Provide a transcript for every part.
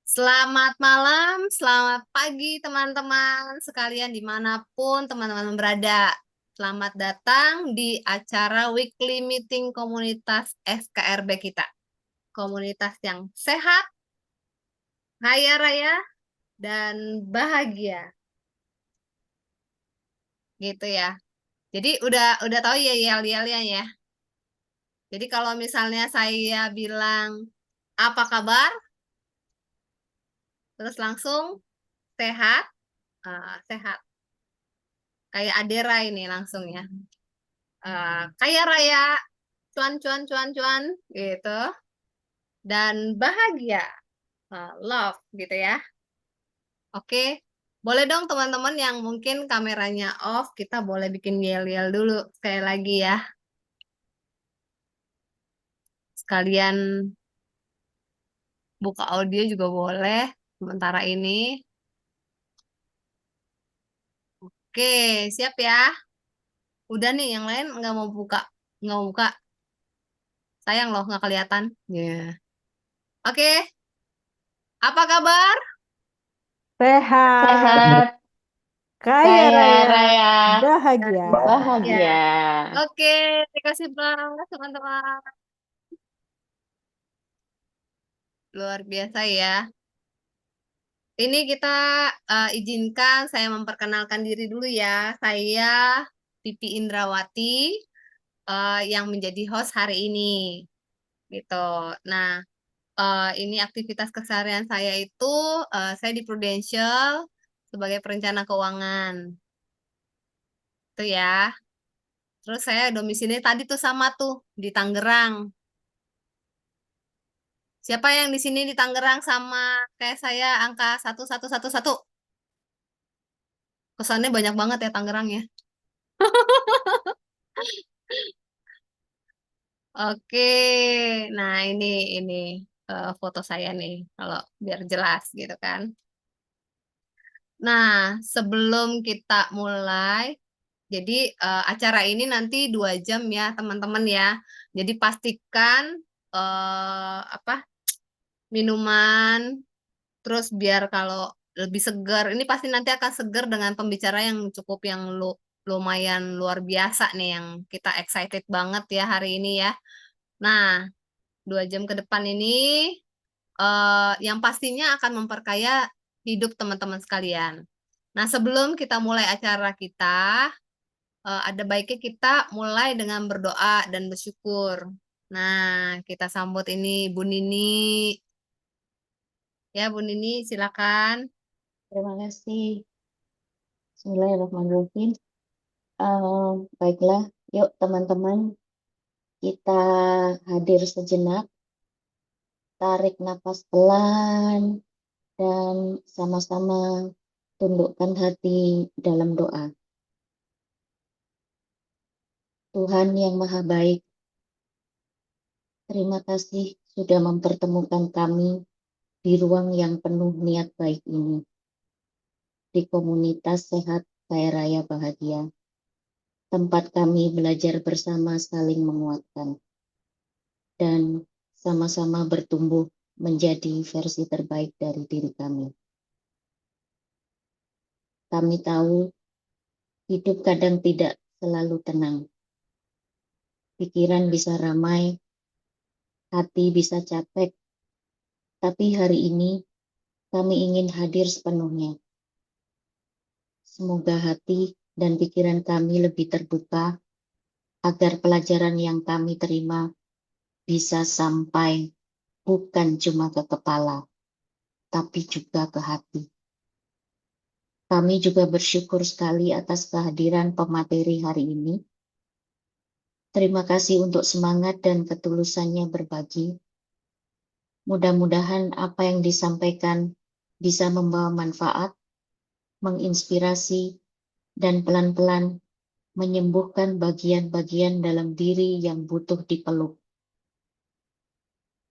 Selamat malam, selamat pagi teman-teman sekalian dimanapun teman-teman berada. Selamat datang di acara weekly meeting komunitas SKRB kita. Komunitas yang sehat, kaya raya, dan bahagia. Gitu ya. Jadi udah tahu ya yel-yelnya ya. Jadi kalau misalnya saya bilang apa kabar, terus langsung sehat, sehat. Kayak Adera ini langsung ya. Kaya raya, cuan cuan cuan cuan gitu, dan bahagia, love gitu ya. Oke, boleh dong teman-teman yang mungkin kameranya off, kita boleh bikin yel-yel dulu sekali lagi ya. Sekalian buka audio juga boleh sementara ini. Oke, siap ya. Udah nih, yang lain nggak mau buka. Sayang loh nggak kelihatan. Ya. Oke, apa kabar? Sehat, Sehat, kaya kaya raya, raya, bahagia. Ya. bahagia. Oke, dikasih banget teman-teman. Luar biasa ya. Ini kita izinkan saya memperkenalkan diri dulu ya. Saya Pipi Indrawati yang menjadi host hari ini. Gitu. Nah, ini aktivitas keseharian saya itu saya di Prudential sebagai perencana keuangan. Itu ya. Terus saya domisili tadi tuh sama tuh di Tangerang. Siapa yang di sini di Tangerang sama kayak saya angka 1111? Kesannya banyak banget ya Tangerang ya. Oke, nah ini foto saya nih, kalau biar jelas gitu kan. Nah, sebelum kita mulai, jadi acara ini nanti 2 jam ya teman-teman ya. Jadi pastikan apa minuman, terus biar kalau lebih segar, ini pasti nanti akan segar dengan pembicara yang cukup yang lumayan luar biasa nih, yang kita excited banget ya hari ini ya. Nah, 2 jam ke depan ini yang pastinya akan memperkaya hidup teman-teman sekalian. Nah, sebelum kita mulai acara kita, ada baiknya kita mulai dengan berdoa dan bersyukur. Nah, kita sambut ini Bu Nini. Ya, Bu Nini, silakan. Terima kasih. Bismillahirrahmanirrahim. Baiklah, yuk teman-teman, kita hadir sejenak, tarik napas pelan, dan sama-sama tundukkan hati dalam doa. Tuhan yang Maha Baik, terima kasih sudah mempertemukan kami di ruang yang penuh niat baik ini, di komunitas sehat, kaya raya, bahagia. Tempat kami belajar bersama saling menguatkan dan sama-sama bertumbuh menjadi versi terbaik dari diri kami. Kami tahu hidup kadang tidak selalu tenang. Pikiran bisa ramai, hati bisa capek, tapi hari ini kami ingin hadir sepenuhnya. Semoga hati dan pikiran kami lebih terbuka agar pelajaran yang kami terima bisa sampai bukan cuma ke kepala, tapi juga ke hati. Kami juga bersyukur sekali atas kehadiran pemateri hari ini. Terima kasih untuk semangat dan ketulusannya berbagi. Mudah-mudahan apa yang disampaikan bisa membawa manfaat, menginspirasi, dan pelan-pelan menyembuhkan bagian-bagian dalam diri yang butuh dipeluk.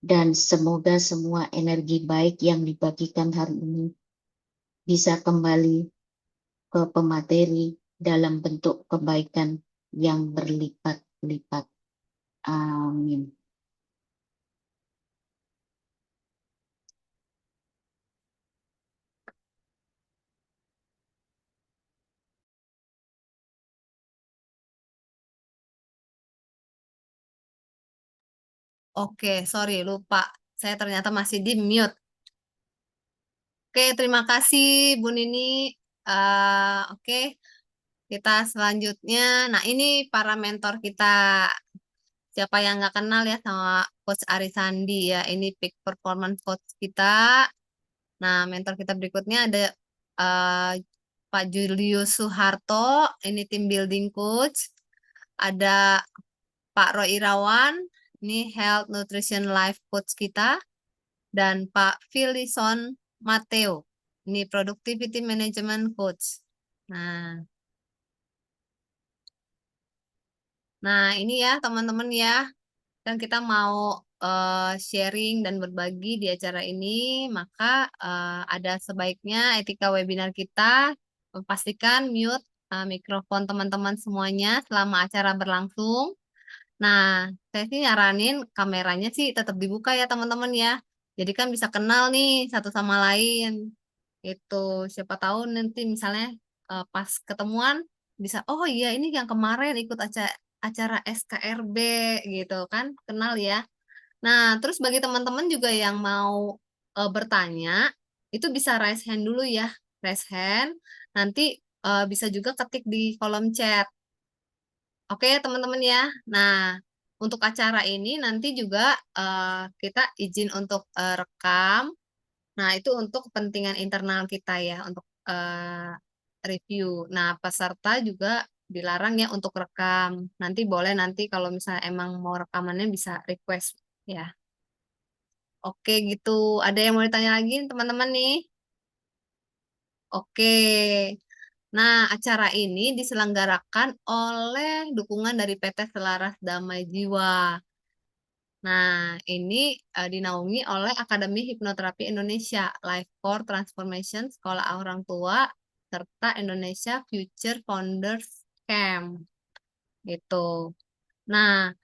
Dan semoga semua energi baik yang dibagikan hari ini bisa kembali ke pemateri dalam bentuk kebaikan yang berlipat-lipat. Amin. Oke, sorry lupa. Saya ternyata masih di mute. Oke, terima kasih Bu Nini. Oke, kita selanjutnya. Nah, ini para mentor kita. Siapa yang nggak kenal ya sama Coach Arisandi ya. Ini peak performance coach kita. Nah, mentor kita berikutnya ada eh, Pak Julius Suharto. Ini tim building coach. Ada Pak Roy Irawan. Ini health nutrition life coach kita. Dan Pak Filison Mateo. Ini productivity management coach. Nah, ini ya teman-teman ya. Dan kita mau sharing dan berbagi di acara ini, maka ada sebaiknya etika webinar kita pastikan mute mikrofon teman-teman semuanya selama acara berlangsung. Nah, saya sih nyaranin kameranya sih tetap dibuka ya teman-teman ya. Jadi kan bisa kenal nih satu sama lain. Itu siapa tahu nanti misalnya pas ketemuan bisa, oh iya ini yang kemarin ikut acara SKRB gitu kan, kenal ya. Nah, terus bagi teman-teman juga yang mau bertanya, itu bisa raise hand dulu ya, raise hand. Nanti bisa juga ketik di kolom chat. Oke, teman-teman ya. Nah, untuk acara ini nanti juga kita izin untuk rekam. Nah, itu untuk kepentingan internal kita ya, untuk review. Nah, peserta juga dilarang ya untuk rekam. Nanti boleh nanti kalau misalnya emang mau rekamannya bisa request ya. Oke, gitu. Ada yang mau ditanya lagi, teman-teman nih? Oke. Nah, acara ini diselenggarakan oleh dukungan dari PT Selaras Damai Jiwa. Nah, ini dinaungi oleh Akademi Hipnoterapi Indonesia, Life Core Transformation, Sekolah Orang Tua, serta Indonesia Future Founders Camp. Gitu. Nah,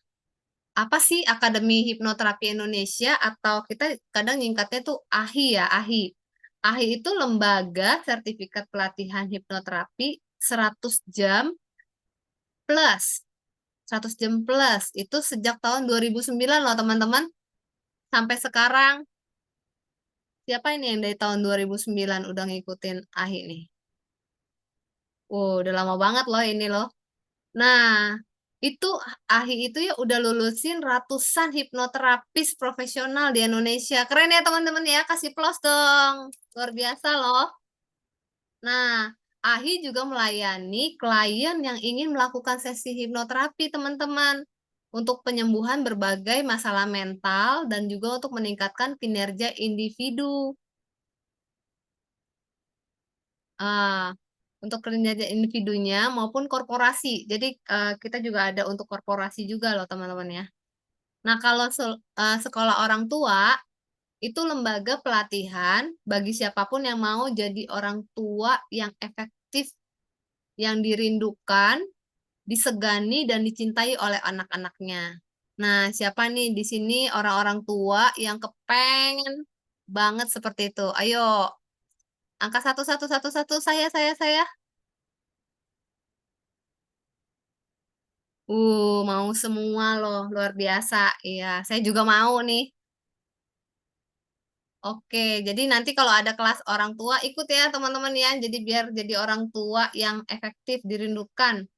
apa sih Akademi Hipnoterapi Indonesia atau kita kadang nyingkatnya tuh AHI ya, AHI. AHI itu lembaga sertifikat pelatihan hipnoterapi 100 jam plus. 100 jam plus itu sejak tahun 2009 loh teman-teman. Sampai sekarang. Siapa ini yang dari tahun 2009 udah ngikutin AHI nih? Udah lama banget loh ini loh. Nah, itu AHI itu ya udah lulusin ratusan hipnoterapis profesional di Indonesia. Keren ya teman-teman ya, kasih plus dong. Luar biasa loh. Nah, AHI juga melayani klien yang ingin melakukan sesi hipnoterapi teman-teman untuk penyembuhan berbagai masalah mental dan juga untuk meningkatkan kinerja individu. Ah, untuk kinerja individunya maupun korporasi. Jadi kita juga ada untuk korporasi juga loh teman-teman ya. Nah kalau sekolah orang tua itu lembaga pelatihan bagi siapapun yang mau jadi orang tua yang efektif, yang dirindukan, disegani dan dicintai oleh anak-anaknya. Nah siapa nih di sini orang-orang tua yang kepengen banget seperti itu? Ayo, angka satu satu satu satu saya. Mau semua loh, luar biasa. Iya, saya juga mau nih. Oke, jadi nanti kalau ada kelas orang tua, ikut ya teman-teman ya. Jadi biar jadi orang tua yang efektif, dirindukan.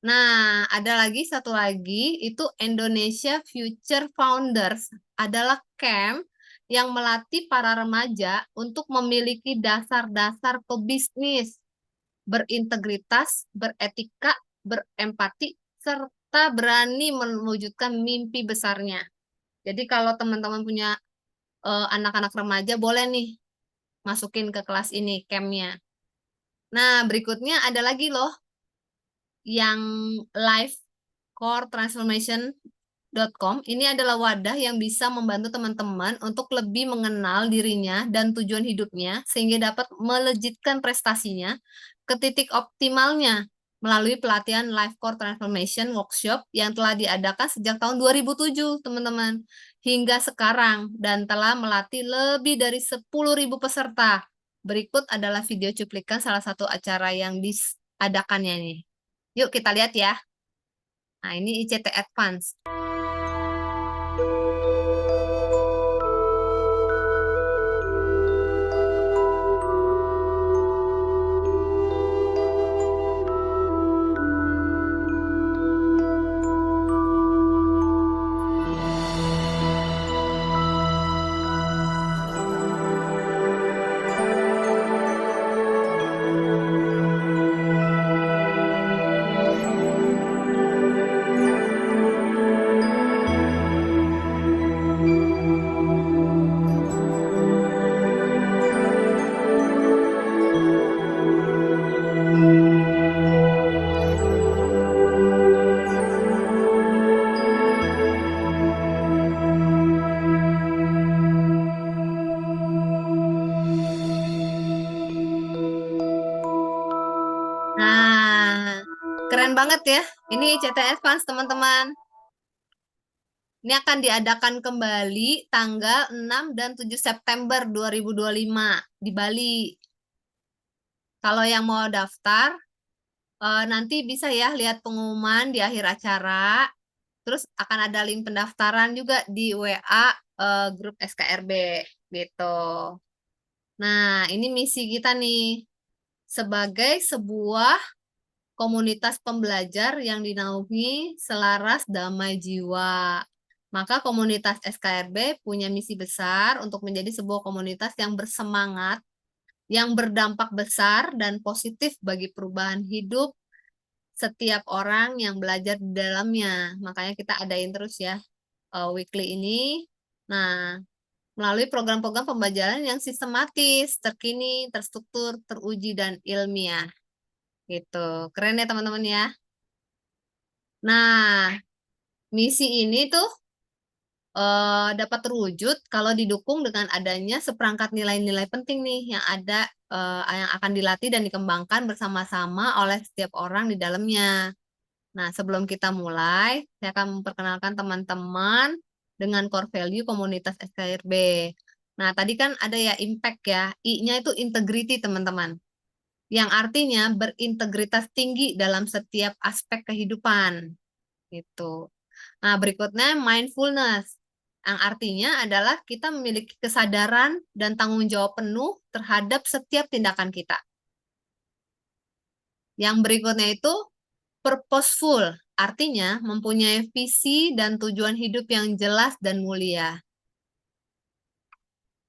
Nah, ada lagi satu lagi, itu Indonesia Future Founders. Adalah camp yang melatih para remaja untuk memiliki dasar-dasar pebisnis, berintegritas, beretika, berempati, serta berani mewujudkan mimpi besarnya. Jadi kalau teman-teman punya anak-anak remaja, boleh nih masukin ke kelas ini, campnya. Nah, berikutnya ada lagi loh, yang live core transformation.com. Ini adalah wadah yang bisa membantu teman-teman untuk lebih mengenal dirinya dan tujuan hidupnya, sehingga dapat melejitkan prestasinya ke titik optimalnya melalui pelatihan Life Core Transformation Workshop yang telah diadakan sejak tahun 2007, teman-teman, hingga sekarang, dan telah melatih lebih dari 10.000 peserta. Berikut adalah video cuplikan salah satu acara yang diadakannya nih. Yuk kita lihat ya. Nah, ini ICT Advance. keren banget ya. Ini CTN Advance teman-teman. Ini akan diadakan kembali tanggal 6 dan 7 September 2025 di Bali. Kalau yang mau daftar, nanti bisa ya lihat pengumuman di akhir acara. Terus akan ada link pendaftaran juga di WA grup SKRB gitu. Nah, ini misi kita nih sebagai sebuah komunitas pembelajar yang dinaungi selaras damai jiwa. Maka komunitas SKRB punya misi besar untuk menjadi sebuah komunitas yang bersemangat, yang berdampak besar dan positif bagi perubahan hidup setiap orang yang belajar di dalamnya. Makanya kita adain terus ya weekly ini. Nah, melalui program-program pembelajaran yang sistematis, terkini, terstruktur, teruji, dan ilmiah. Gitu. Keren ya teman-teman ya. Nah, misi ini tuh dapat terwujud kalau didukung dengan adanya seperangkat nilai-nilai penting nih yang ada yang akan dilatih dan dikembangkan bersama-sama oleh setiap orang di dalamnya. Nah, sebelum kita mulai, saya akan memperkenalkan teman-teman dengan core value komunitas SKRB. Nah, tadi kan ada ya impact ya, I-nya itu integrity teman-teman, yang artinya berintegritas tinggi dalam setiap aspek kehidupan. Gitu. Nah, berikutnya mindfulness, yang artinya adalah kita memiliki kesadaran dan tanggung jawab penuh terhadap setiap tindakan kita. Yang berikutnya itu purposeful, artinya mempunyai visi dan tujuan hidup yang jelas dan mulia.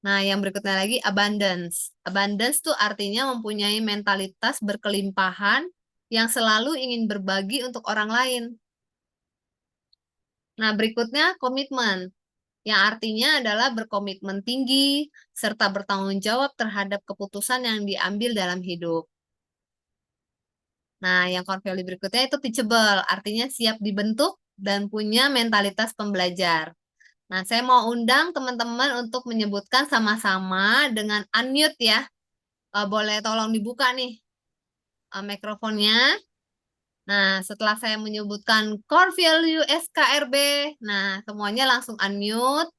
Nah, yang berikutnya lagi abundance. Abundance itu artinya mempunyai mentalitas berkelimpahan yang selalu ingin berbagi untuk orang lain. Nah, berikutnya komitmen, yang artinya adalah berkomitmen tinggi serta bertanggung jawab terhadap keputusan yang diambil dalam hidup. Nah, yang core value berikutnya itu teachable, artinya siap dibentuk dan punya mentalitas pembelajar. Nah, saya mau undang teman-teman untuk menyebutkan sama-sama dengan unmute ya. Boleh tolong dibuka nih mikrofonnya. Nah, setelah saya menyebutkan core value SKRB, nah semuanya langsung unmute.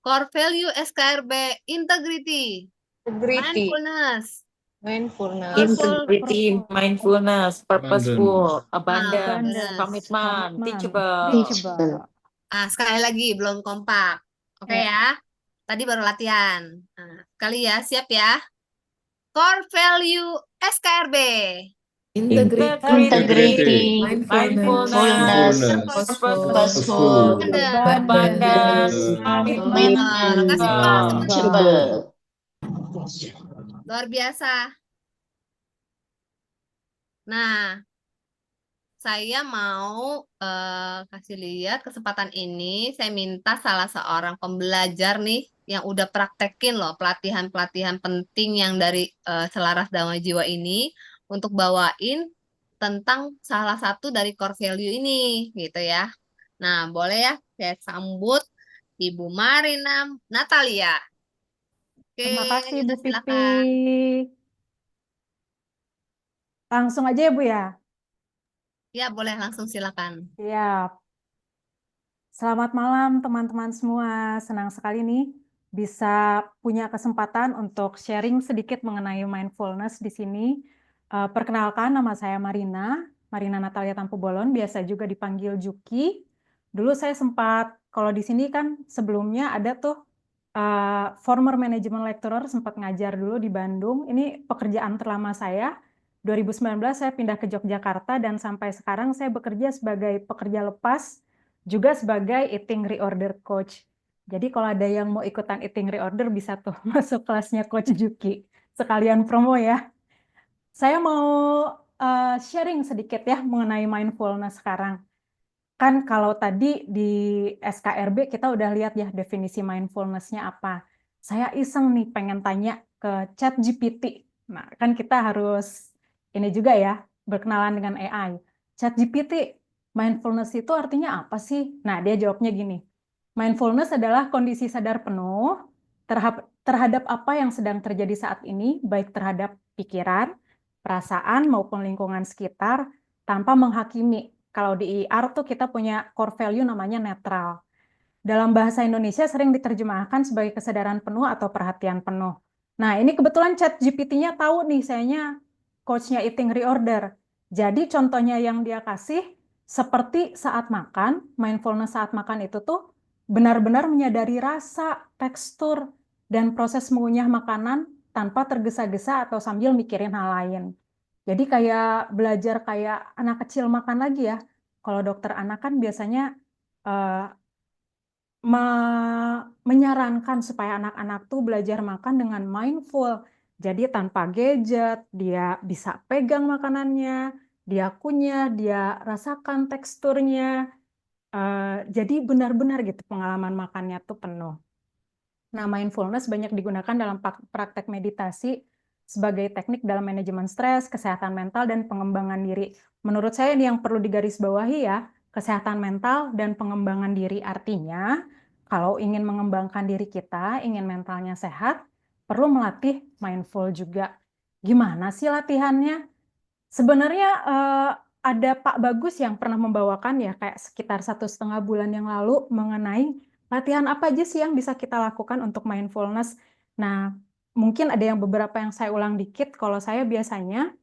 Core value SKRB, integrity, Integrity, mindfulness, mindfulness, Integrity, mindfulness, purposeful, abundance, abundance. komitmen, teachable. Teachable. Sekali lagi, belum kompak. Oke ya, tadi baru latihan. Nah, sekali ya, siap ya. Core value SKRB. Integrity, Mindfulness, purposeful, abundance, commitment, Makasih kelas teman-teman. teachable. Luar biasa. Nah, saya mau kasih lihat kesempatan ini. Saya minta salah seorang pembelajar nih yang udah praktekin loh pelatihan-pelatihan penting yang dari Selaras Damai Jiwa ini untuk bawain tentang salah satu dari core value ini gitu ya. Nah, boleh ya saya sambut Ibu Marina Natalia. Oke, Terima kasih kita Bu Pipi. silakan. Langsung aja ya Bu ya. Ya, boleh langsung silakan. Siap. Selamat malam teman-teman semua. Senang sekali nih bisa punya kesempatan untuk sharing sedikit mengenai mindfulness di sini. Perkenalkan, nama saya Marina Natalia Tampu-Bolon, biasa juga dipanggil Juki. Dulu saya sempat, kalau di sini kan sebelumnya ada tuh former management lecturer, sempat ngajar dulu di Bandung. Ini pekerjaan terlama saya. 2019 saya pindah ke Yogyakarta dan sampai sekarang saya bekerja sebagai pekerja lepas, juga sebagai eating reorder coach. Jadi kalau ada yang mau ikutan eating reorder bisa tuh masuk kelasnya Coach Juki. Sekalian promo ya. Saya mau sharing sedikit ya mengenai mindfulness sekarang. Kan kalau tadi di SKRB kita udah lihat ya definisi mindfulness-nya apa. Saya iseng nih pengen tanya ke ChatGPT. Nah, kan kita harus ini juga ya, berkenalan dengan AI. ChatGPT, mindfulness itu artinya apa sih? Nah, dia jawabnya gini. Mindfulness adalah kondisi sadar penuh terhadap apa yang sedang terjadi saat ini, baik terhadap pikiran, perasaan maupun lingkungan sekitar, tanpa menghakimi. Kalau di IR tuh kita punya core value namanya netral. Dalam bahasa Indonesia sering diterjemahkan sebagai kesadaran penuh atau perhatian penuh. Nah, ini kebetulan ChatGPT-nya tahu nih, sayanya coach-nya Eating Reorder. Jadi contohnya yang dia kasih, seperti saat makan, mindfulness saat makan itu tuh benar-benar menyadari rasa, tekstur, dan proses mengunyah makanan tanpa tergesa-gesa atau sambil mikirin hal lain. Jadi kayak belajar kayak anak kecil makan lagi ya. Kalau dokter anak kan biasanya menyarankan supaya anak-anak tuh belajar makan dengan mindful. Jadi tanpa gadget, dia bisa pegang makanannya, dia kunyah, dia rasakan teksturnya. Jadi benar-benar gitu pengalaman makannya tuh penuh. Nah, mindfulness banyak digunakan dalam praktek meditasi sebagai teknik dalam manajemen stres, kesehatan mental, dan pengembangan diri. Menurut saya ini yang perlu digarisbawahi ya, kesehatan mental dan pengembangan diri. Artinya, kalau ingin mengembangkan diri kita, ingin mentalnya sehat, perlu melatih mindful juga. Gimana sih latihannya? Sebenarnya ada Pak Bagus yang pernah membawakan ya, kayak sekitar 1,5 bulan yang lalu mengenai latihan apa aja sih yang bisa kita lakukan untuk mindfulness. Nah, mungkin ada yang beberapa yang saya ulang dikit. Kalau saya biasanya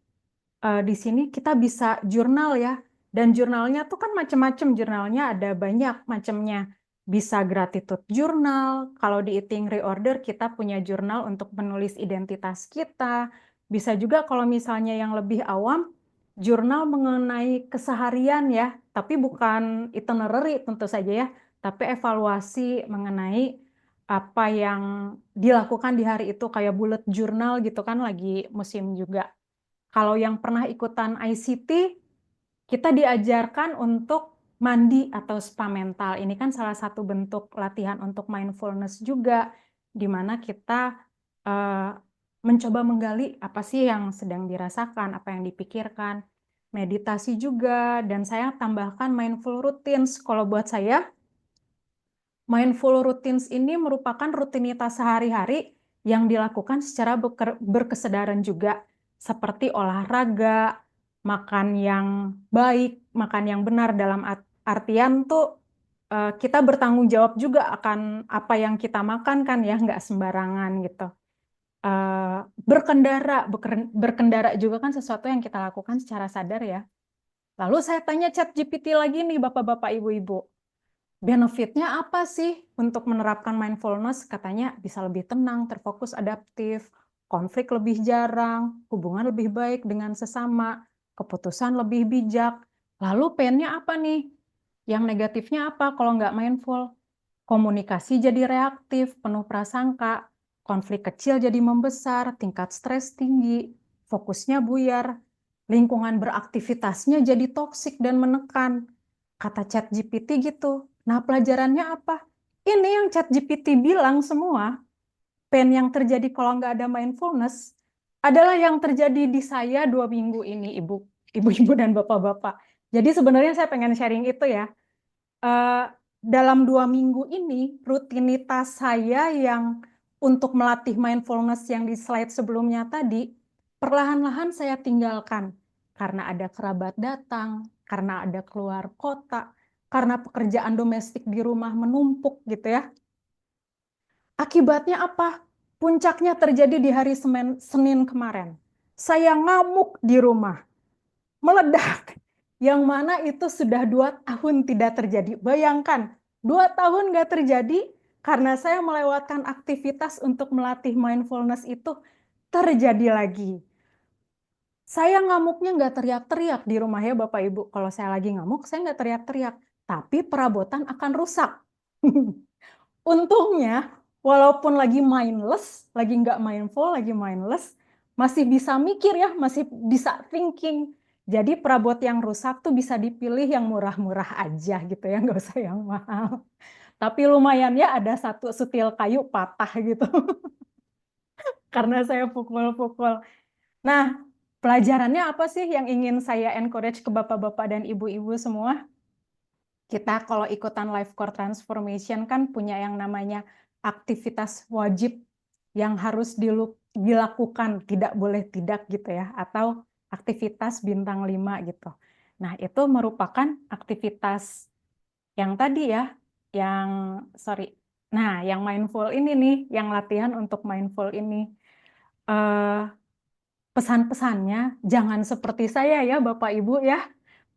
di sini kita bisa jurnal ya. Dan jurnalnya tuh kan macam-macam. Jurnalnya ada banyak macamnya. Bisa gratitude journal. Kalau di Eating Reorder kita punya jurnal untuk menulis identitas kita. Bisa juga kalau misalnya yang lebih awam, jurnal mengenai keseharian ya. Tapi bukan itinerary tentu saja ya. Tapi evaluasi mengenai apa yang dilakukan di hari itu. Kayak bullet journal gitu kan lagi musim juga. Kalau yang pernah ikutan ICT, kita diajarkan untuk mandi atau spa mental. Ini kan salah satu bentuk latihan untuk mindfulness juga, di mana kita mencoba menggali apa sih yang sedang dirasakan, apa yang dipikirkan. Meditasi juga, dan saya tambahkan mindful routines. Kalau buat saya, mindful routines ini merupakan rutinitas sehari-hari yang dilakukan secara berkesadaran juga, seperti olahraga, makan yang baik, makan yang benar dalam artian tuh kita bertanggung jawab juga akan apa yang kita makan kan ya, nggak sembarangan gitu. Berkendara juga kan sesuatu yang kita lakukan secara sadar ya. Lalu saya tanya ChatGPT lagi nih Bapak-bapak Ibu-ibu. Benefitnya apa sih untuk menerapkan mindfulness? Katanya bisa lebih tenang, terfokus, adaptif, konflik lebih jarang, hubungan lebih baik dengan sesama, keputusan lebih bijak. Lalu pain-nya apa nih? Yang negatifnya apa kalau nggak mindful? Komunikasi jadi reaktif, penuh prasangka, konflik kecil jadi membesar, tingkat stres tinggi, fokusnya buyar, lingkungan beraktivitasnya jadi toksik dan menekan. Kata ChatGPT gitu. Nah, pelajarannya apa? Ini yang ChatGPT bilang semua, pain yang terjadi kalau nggak ada mindfulness, adalah yang terjadi di saya 2 minggu ini, ibu-ibu dan bapak-bapak. Jadi sebenarnya saya pengen sharing itu ya. Dalam 2 minggu ini, rutinitas saya yang untuk melatih mindfulness yang di slide sebelumnya tadi, perlahan-lahan saya tinggalkan. Karena ada kerabat datang, karena ada keluar kota, karena pekerjaan domestik di rumah menumpuk gitu ya. Akibatnya apa? Puncaknya terjadi di hari Senin kemarin. Saya ngamuk di rumah, meledak. Yang mana itu sudah 2 tahun tidak terjadi. Bayangkan, 2 tahun nggak terjadi karena saya melewatkan aktivitas untuk melatih mindfulness itu terjadi lagi. Saya ngamuknya nggak teriak-teriak di rumah ya Bapak Ibu. Kalau saya lagi ngamuk, saya nggak teriak-teriak. Tapi perabotan akan rusak. Untungnya, walaupun lagi mindless, lagi nggak mindful, lagi mindless, masih bisa mikir ya, masih bisa thinking. Jadi perabot yang rusak tuh bisa dipilih yang murah-murah aja gitu ya, nggak usah yang mahal. Tapi lumayan ya ada 1 sutil kayu patah gitu. Karena saya pukul-pukul. Nah, pelajarannya apa sih yang ingin saya encourage ke bapak-bapak dan ibu-ibu semua? Kita kalau ikutan Life Core Transformation kan punya yang namanya aktivitas wajib yang harus dilakukan, tidak boleh tidak gitu ya, atau aktivitas bintang 5 gitu. Nah, itu merupakan aktivitas yang tadi ya, yang mindful ini nih, yang latihan untuk mindful ini. Pesan-pesannya, jangan seperti saya ya Bapak Ibu ya.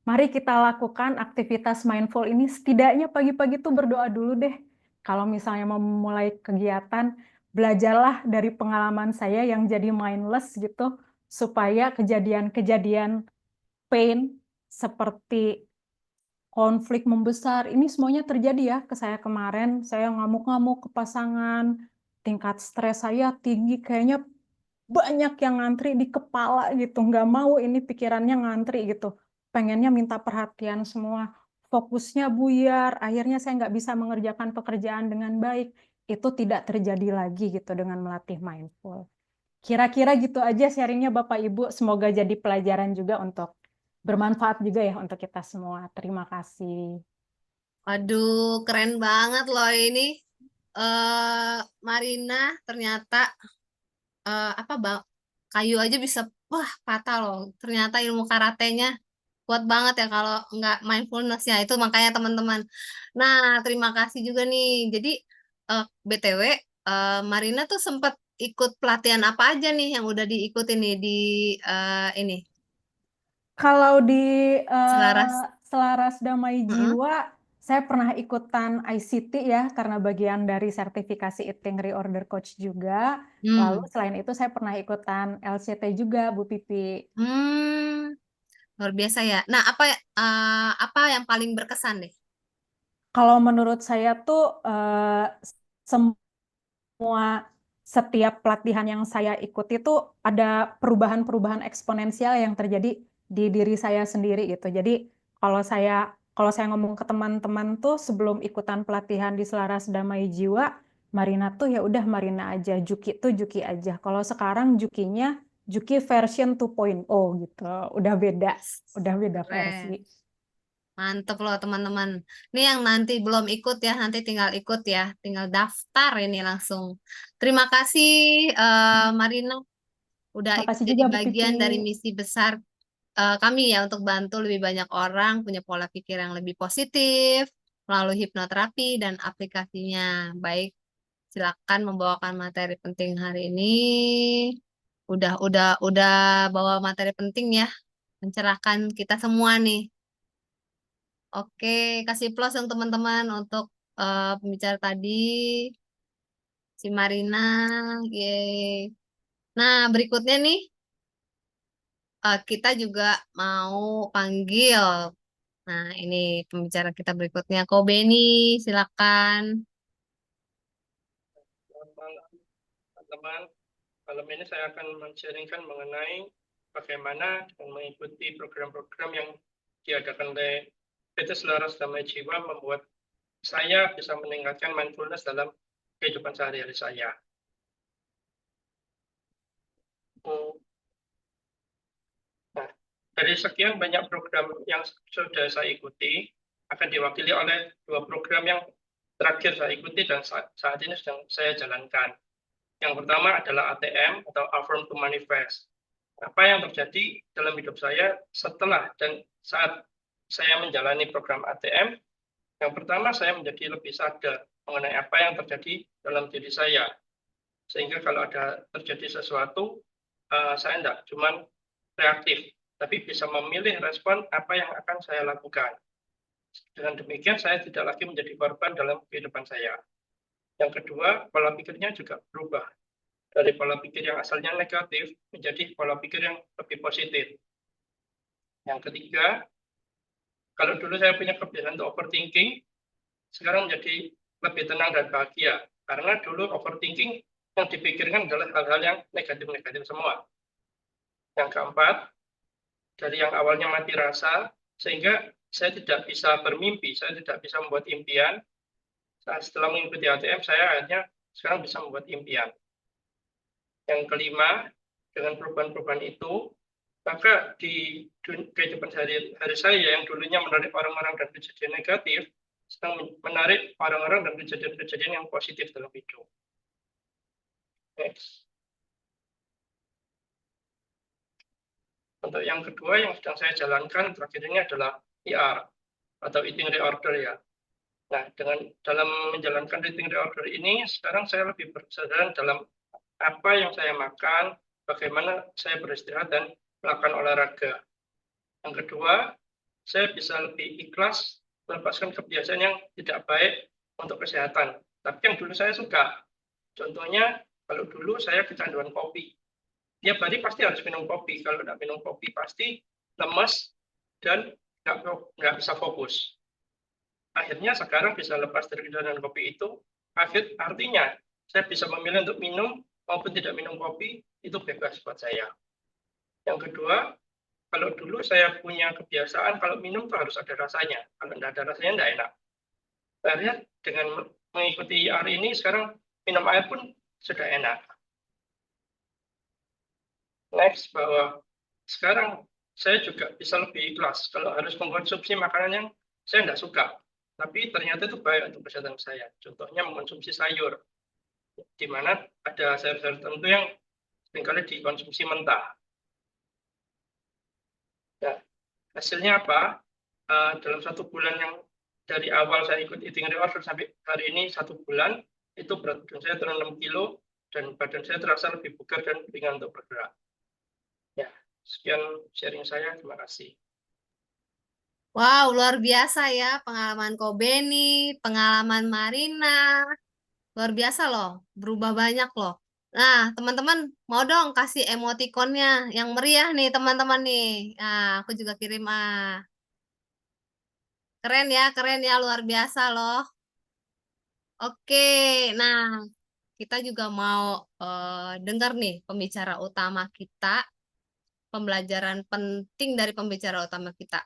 Mari kita lakukan aktivitas mindful ini, setidaknya pagi-pagi tuh berdoa dulu deh. Kalau misalnya mau memulai kegiatan, belajarlah dari pengalaman saya yang jadi mindless gitu, supaya kejadian-kejadian pain seperti konflik membesar, ini semuanya terjadi ya ke saya kemarin. Saya ngamuk-ngamuk ke pasangan, tingkat stres saya tinggi, kayaknya banyak yang ngantri di kepala gitu, nggak mau ini pikirannya ngantri gitu, pengennya minta perhatian semua, fokusnya buyar, akhirnya saya nggak bisa mengerjakan pekerjaan dengan baik. Itu tidak terjadi lagi gitu dengan melatih mindful. Kira-kira gitu aja sharingnya Bapak Ibu, semoga jadi pelajaran juga untuk bermanfaat juga ya untuk kita semua. Terima kasih. Waduh, keren banget loh ini. Marina ternyata kayu aja bisa patah loh. Ternyata ilmu karatenya kuat banget ya kalau nggak mindfulness ya. Itu makanya teman-teman. Nah, terima kasih juga nih. Jadi BTW Marina tuh sempat ikut pelatihan apa aja nih yang udah diikuti nih di ini Kalau di Selaras. Selaras Damai Mm-mm. Jiwa, saya pernah ikutan ICT ya, karena bagian dari sertifikasi Eating Reorder Coach juga. Lalu selain itu saya pernah ikutan LCT juga, Bu Pipi. Luar biasa ya. Nah, apa yang paling berkesan deh? Kalau menurut saya tuh setiap pelatihan yang saya ikuti tuh ada perubahan-perubahan eksponensial yang terjadi di diri saya sendiri gitu. Jadi kalau saya ngomong ke teman-teman tuh sebelum ikutan pelatihan di Selaras Damai Jiwa, Marina tuh ya udah Marina aja, Juki tuh Juki aja. Kalau sekarang Jukinya Juki version 2.0 gitu. Udah beda versi. Keren. Mantep loh teman-teman. Ini yang nanti belum ikut ya, nanti tinggal ikut ya, tinggal daftar ini langsung. Terima kasih Marina, udah Makasih jadi juga Bu Pipi. bagian dari misi besar kami ya untuk bantu lebih banyak orang punya pola pikir yang lebih positif melalui hipnoterapi dan aplikasinya. Baik, silakan membawakan materi penting hari ini. Udah bawa materi penting ya, mencerahkan kita semua nih. Oke, kasih plus yang teman-teman untuk pembicara tadi, si Marina. Yeay. Nah, berikutnya nih, kita juga mau panggil. Nah, ini pembicara kita berikutnya, Ko Beni, silakan. Selamat malam, teman-teman. Malam ini saya akan men-sharingkan mengenai bagaimana mengikuti program-program yang diadakan oleh PT Selaras Damai Jiwa membuat saya bisa meningkatkan mindfulness dalam kehidupan sehari-hari saya. Nah, dari sekian banyak program yang sudah saya ikuti, akan diwakili oleh 2 program yang terakhir saya ikuti dan saat ini sedang saya jalankan. Yang pertama adalah ATM atau Affirm to Manifest. Apa yang terjadi dalam hidup saya setelah dan saat saya menjalani program ATM, yang pertama saya menjadi lebih sadar mengenai apa yang terjadi dalam diri saya. Sehingga kalau ada terjadi sesuatu, saya tidak cuma reaktif, tapi bisa memilih respon apa yang akan saya lakukan. Dengan demikian saya tidak lagi menjadi korban dalam kehidupan saya. Yang kedua, pola pikirnya juga berubah. Dari pola pikir yang asalnya negatif menjadi pola pikir yang lebih positif. Yang ketiga, kalau dulu saya punya kebiasaan untuk overthinking, sekarang menjadi lebih tenang dan bahagia. Karena dulu overthinking yang dipikirkan adalah hal-hal yang negatif-negatif semua. Yang keempat, dari yang awalnya mati rasa, sehingga saya tidak bisa bermimpi, saya tidak bisa membuat impian. Setelah mengikuti ATM, saya akhirnya sekarang bisa membuat impian. Yang kelima, dengan perubahan-perubahan itu, maka di kehidupan sehari-hari saya yang dulunya menarik orang-orang dan kejadian negatif, sedang menarik orang-orang dan kejadian-kejadian yang positif dalam hidup. Next. Untuk yang kedua yang sedang saya jalankan terakhir ini adalah ER atau eating reorder ya. Nah, dalam menjalankan eating reorder ini, sekarang saya lebih berkesadaran dalam apa yang saya makan, bagaimana saya beristirahat dan melakukan olahraga. Yang kedua, saya bisa lebih ikhlas melepaskan kebiasaan yang tidak baik untuk kesehatan. Tapi yang dulu saya suka. Contohnya, kalau dulu saya kecanduan kopi. Tiap hari pasti harus minum kopi. Kalau tidak minum kopi, pasti lemas dan nggak bisa fokus. Akhirnya sekarang bisa lepas dari kecanduan kopi itu, artinya saya bisa memilih untuk minum maupun tidak minum kopi, itu bebas buat saya. Yang kedua, kalau dulu saya punya kebiasaan kalau minum tuh harus ada rasanya. Kalau tidak ada rasanya tidak enak. Akhirnya dengan mengikuti IR ini sekarang minum air pun sudah enak. Next, bahwa sekarang saya juga bisa lebih ikhlas kalau harus mengkonsumsi makanan yang saya tidak suka. Tapi ternyata itu baik untuk kesehatan saya. Contohnya mengkonsumsi sayur, di mana ada sayur-sayur tertentu yang seringkali dikonsumsi mentah. Nah, hasilnya apa? Dalam 1 bulan yang dari awal saya ikut eating reorder sampai hari ini 1 bulan, itu berat badan saya turun 6 kilo dan badan saya terasa lebih bugar dan ringan untuk bergerak. Ya, sekian sharing saya. Terima kasih. Wow, luar biasa ya pengalaman Ko Beni, pengalaman Marina. Luar biasa loh, berubah banyak loh. Nah, teman-teman mau dong kasih emotikonnya yang meriah nih teman-teman nih. Nah, aku juga kirim Keren ya, luar biasa loh. Oke, nah kita juga mau dengar nih pembicara utama kita, pembelajaran penting dari pembicara utama kita.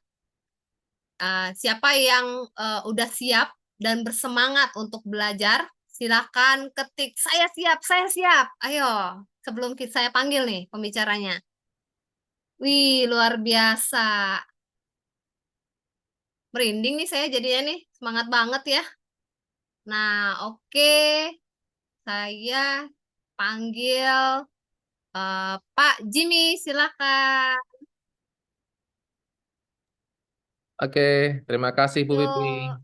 Siapa yang udah siap dan bersemangat untuk belajar? Silakan ketik, saya siap, saya siap. Ayo, sebelum saya panggil nih pembicaranya. Wih, luar biasa. Merinding nih saya jadinya nih, semangat banget ya. Nah, oke. Saya panggil Pak Jimmy, silakan. Oke, terima kasih Bu Pipi. Yuk,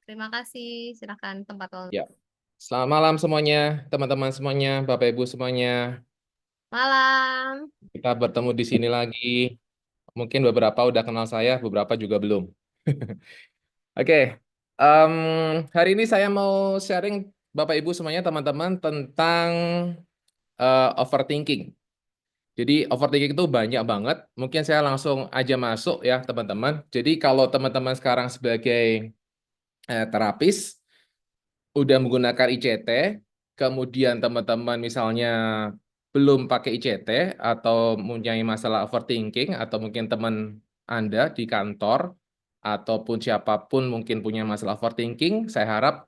terima kasih. Silakan tempat lo. Ya. Selamat malam semuanya, teman-teman semuanya, Bapak Ibu semuanya. Malam. Kita bertemu di sini lagi. Mungkin beberapa udah kenal saya, beberapa juga belum. Oke, hari ini saya mau sharing Bapak Ibu semuanya, teman-teman, tentang overthinking. Jadi overthinking itu banyak banget. Mungkin saya langsung aja masuk ya, teman-teman. Jadi kalau teman-teman sekarang sebagai terapis, udah menggunakan ICT, kemudian teman-teman misalnya belum pakai ICT atau mempunyai masalah overthinking, atau mungkin teman Anda di kantor ataupun siapapun mungkin punya masalah overthinking, saya harap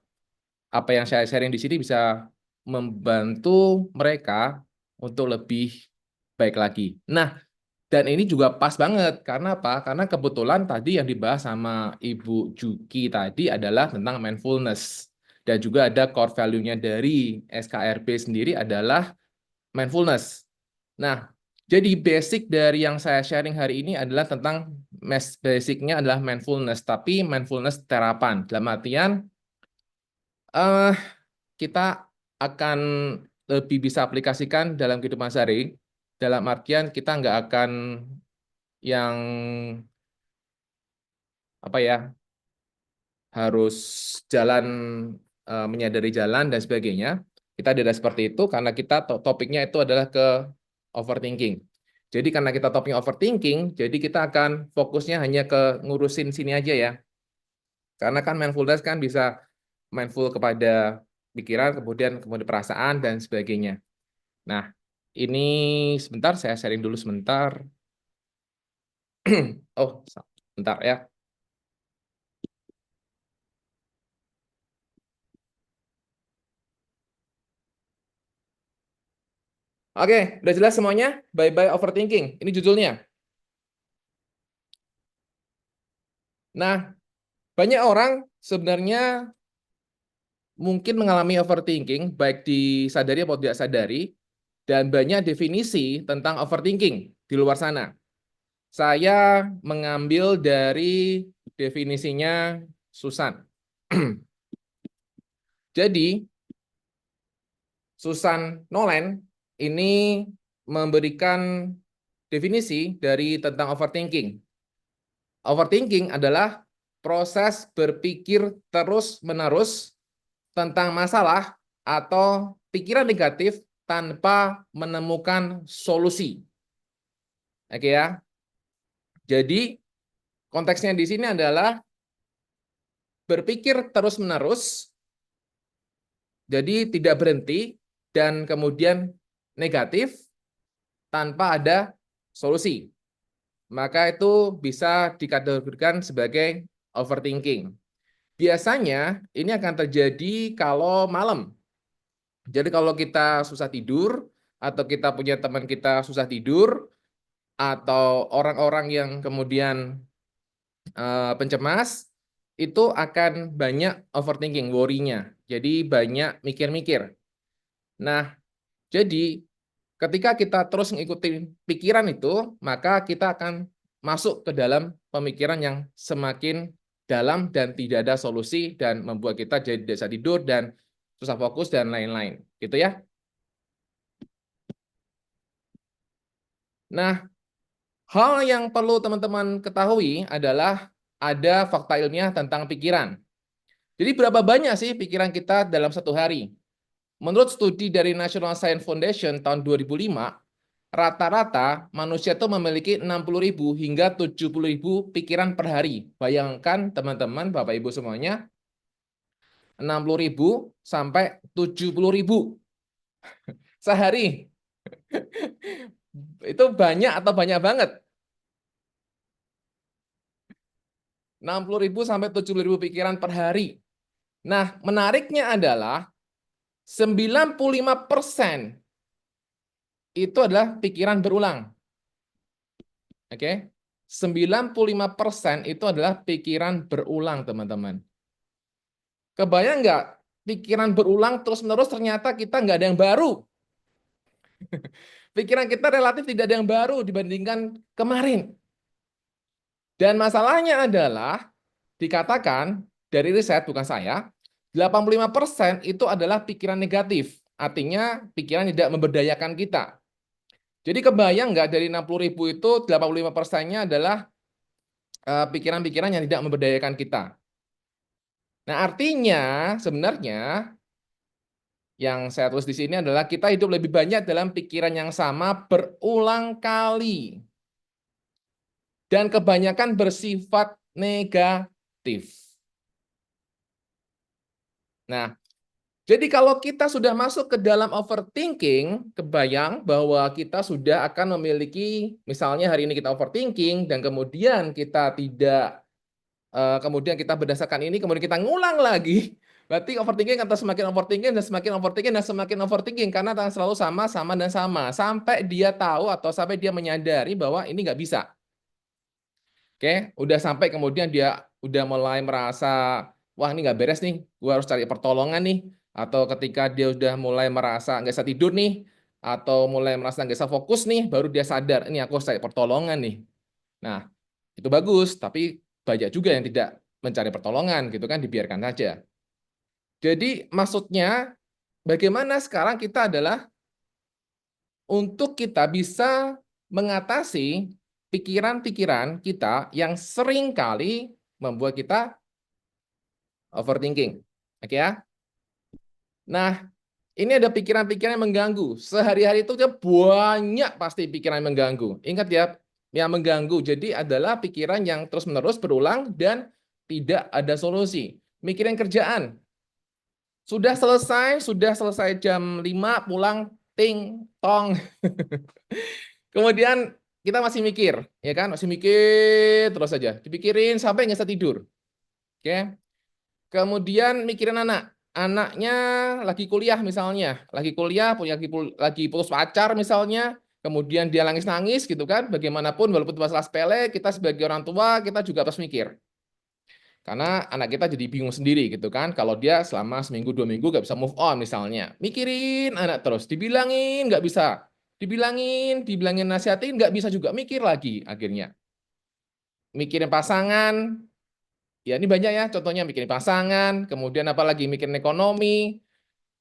apa yang saya sharing di sini bisa membantu mereka untuk lebih baik lagi. Nah, dan ini juga pas banget, karena apa? Karena kebetulan tadi yang dibahas sama Ibu Juki tadi adalah tentang mindfulness. Dan juga ada core value-nya dari SKRP sendiri adalah mindfulness. Nah, jadi basic dari yang saya sharing hari ini adalah tentang basic-nya adalah mindfulness, tapi mindfulness terapan. Dalam artian, kita akan lebih bisa aplikasikan dalam kehidupan sehari. Dalam artian kita nggak akan yang apa ya, harus jalan menyadari jalan dan sebagainya. Kita tidak seperti itu karena kita topiknya itu adalah ke overthinking. Jadi karena kita topiknya overthinking, jadi kita akan fokusnya hanya ke ngurusin sini aja ya. Karena kan mindfulness kan bisa mindful kepada pikiran, kemudian perasaan dan sebagainya. Nah, ini sebentar saya sharing dulu sebentar. Oh, sebentar ya. Oke, udah jelas semuanya? Bye-bye overthinking. Ini judulnya. Nah, banyak orang sebenarnya mungkin mengalami overthinking, baik disadari atau tidak sadari, dan banyak definisi tentang overthinking di luar sana. saya mengambil dari definisinya Susan. Jadi, Susan Nolen ini memberikan definisi dari tentang overthinking. Overthinking adalah proses berpikir terus-menerus tentang masalah atau pikiran negatif tanpa menemukan solusi. Oke ya. Jadi, konteksnya di sini adalah berpikir terus-menerus, jadi tidak berhenti, dan kemudian negatif tanpa ada solusi. Maka itu bisa dikategorikan sebagai overthinking. Biasanya ini akan terjadi kalau malam. Jadi kalau kita susah tidur, atau kita punya teman kita susah tidur, atau orang-orang yang kemudian pencemas, itu akan banyak overthinking, worry-nya. Jadi banyak mikir-mikir. Nah, jadi ketika kita terus mengikuti pikiran itu, maka kita akan masuk ke dalam pemikiran yang semakin dalam dan tidak ada solusi dan membuat kita jadi tidak bisa tidur dan susah fokus dan lain-lain. Gitu ya. Nah, hal yang perlu teman-teman ketahui adalah ada fakta ilmiah tentang pikiran. Jadi berapa banyak sih pikiran kita dalam satu hari? Menurut studi dari National Science Foundation tahun 2005, rata-rata manusia itu memiliki 60.000 hingga 70.000 pikiran per hari. Bayangkan teman-teman, Bapak Ibu semuanya, 60.000 sampai 70.000 sehari. Itu banyak atau banyak banget? 60.000 sampai 70.000 pikiran per hari. Nah, menariknya adalah 95% itu adalah pikiran berulang. Oke. 95% itu adalah pikiran berulang, teman-teman. Kebayang nggak? Pikiran berulang terus-menerus ternyata kita nggak ada yang baru. Pikiran kita relatif tidak ada yang baru dibandingkan kemarin. Dan masalahnya adalah, dikatakan dari riset, bukan saya, 85% itu adalah pikiran negatif. Artinya pikiran tidak memberdayakan kita. Jadi kebayang nggak dari 60.000 itu 85%-nya adalah pikiran-pikiran yang tidak memberdayakan kita. Nah, artinya sebenarnya yang saya tulis di sini adalah kita hidup lebih banyak dalam pikiran yang sama berulang kali. Dan kebanyakan bersifat negatif. Nah, jadi kalau kita sudah masuk ke dalam overthinking, kebayang bahwa kita sudah akan memiliki, misalnya hari ini kita overthinking, dan kemudian kita tidak, kemudian kita berdasarkan ini, kemudian kita ngulang lagi, berarti overthinking akan semakin overthinking, dan semakin overthinking, dan semakin overthinking, karena akan selalu sama, dan sama, sampai dia tahu atau sampai dia menyadari bahwa ini nggak bisa. Oke, udah sampai kemudian dia udah mulai merasa, wah ini nggak beres nih, gue harus cari pertolongan nih. Atau ketika dia udah mulai merasa nggak bisa tidur nih, atau mulai merasa nggak bisa fokus nih, baru dia sadar, ini aku harus cari pertolongan nih. Nah, itu bagus, tapi banyak juga yang tidak mencari pertolongan, gitu kan, dibiarkan saja. Jadi maksudnya, bagaimana sekarang kita adalah untuk kita bisa mengatasi pikiran-pikiran kita yang sering kali membuat kita overthinking. Oke ya? Nah, ini ada pikiran-pikiran yang mengganggu. Sehari-hari itu banyak pasti pikiran yang mengganggu. Ingat ya, yang mengganggu. Jadi adalah pikiran yang terus-menerus berulang dan tidak ada solusi. Mikirin kerjaan. Sudah selesai jam 5, pulang, ting, tong. Kemudian kita masih mikir, ya kan? Masih mikir terus saja. Dipikirin sampai nggak bisa tidur. Oke. Kemudian mikirin anak. Anaknya lagi kuliah misalnya. Lagi kuliah, lagi putus pacar misalnya. Kemudian dia nangis-nangis gitu kan. Bagaimanapun, walaupun itu masalah sepele, kita sebagai orang tua, kita juga harus mikir. Karena anak kita jadi bingung sendiri gitu kan. Kalau dia selama seminggu, 2 minggu nggak bisa move on misalnya. Mikirin anak terus. Dibilangin nggak bisa. Dibilangin nasihatin, nggak bisa juga, mikir lagi akhirnya. mikirin pasangan, ya ini banyak ya contohnya, mikirin pasangan, kemudian apalagi mikirin ekonomi,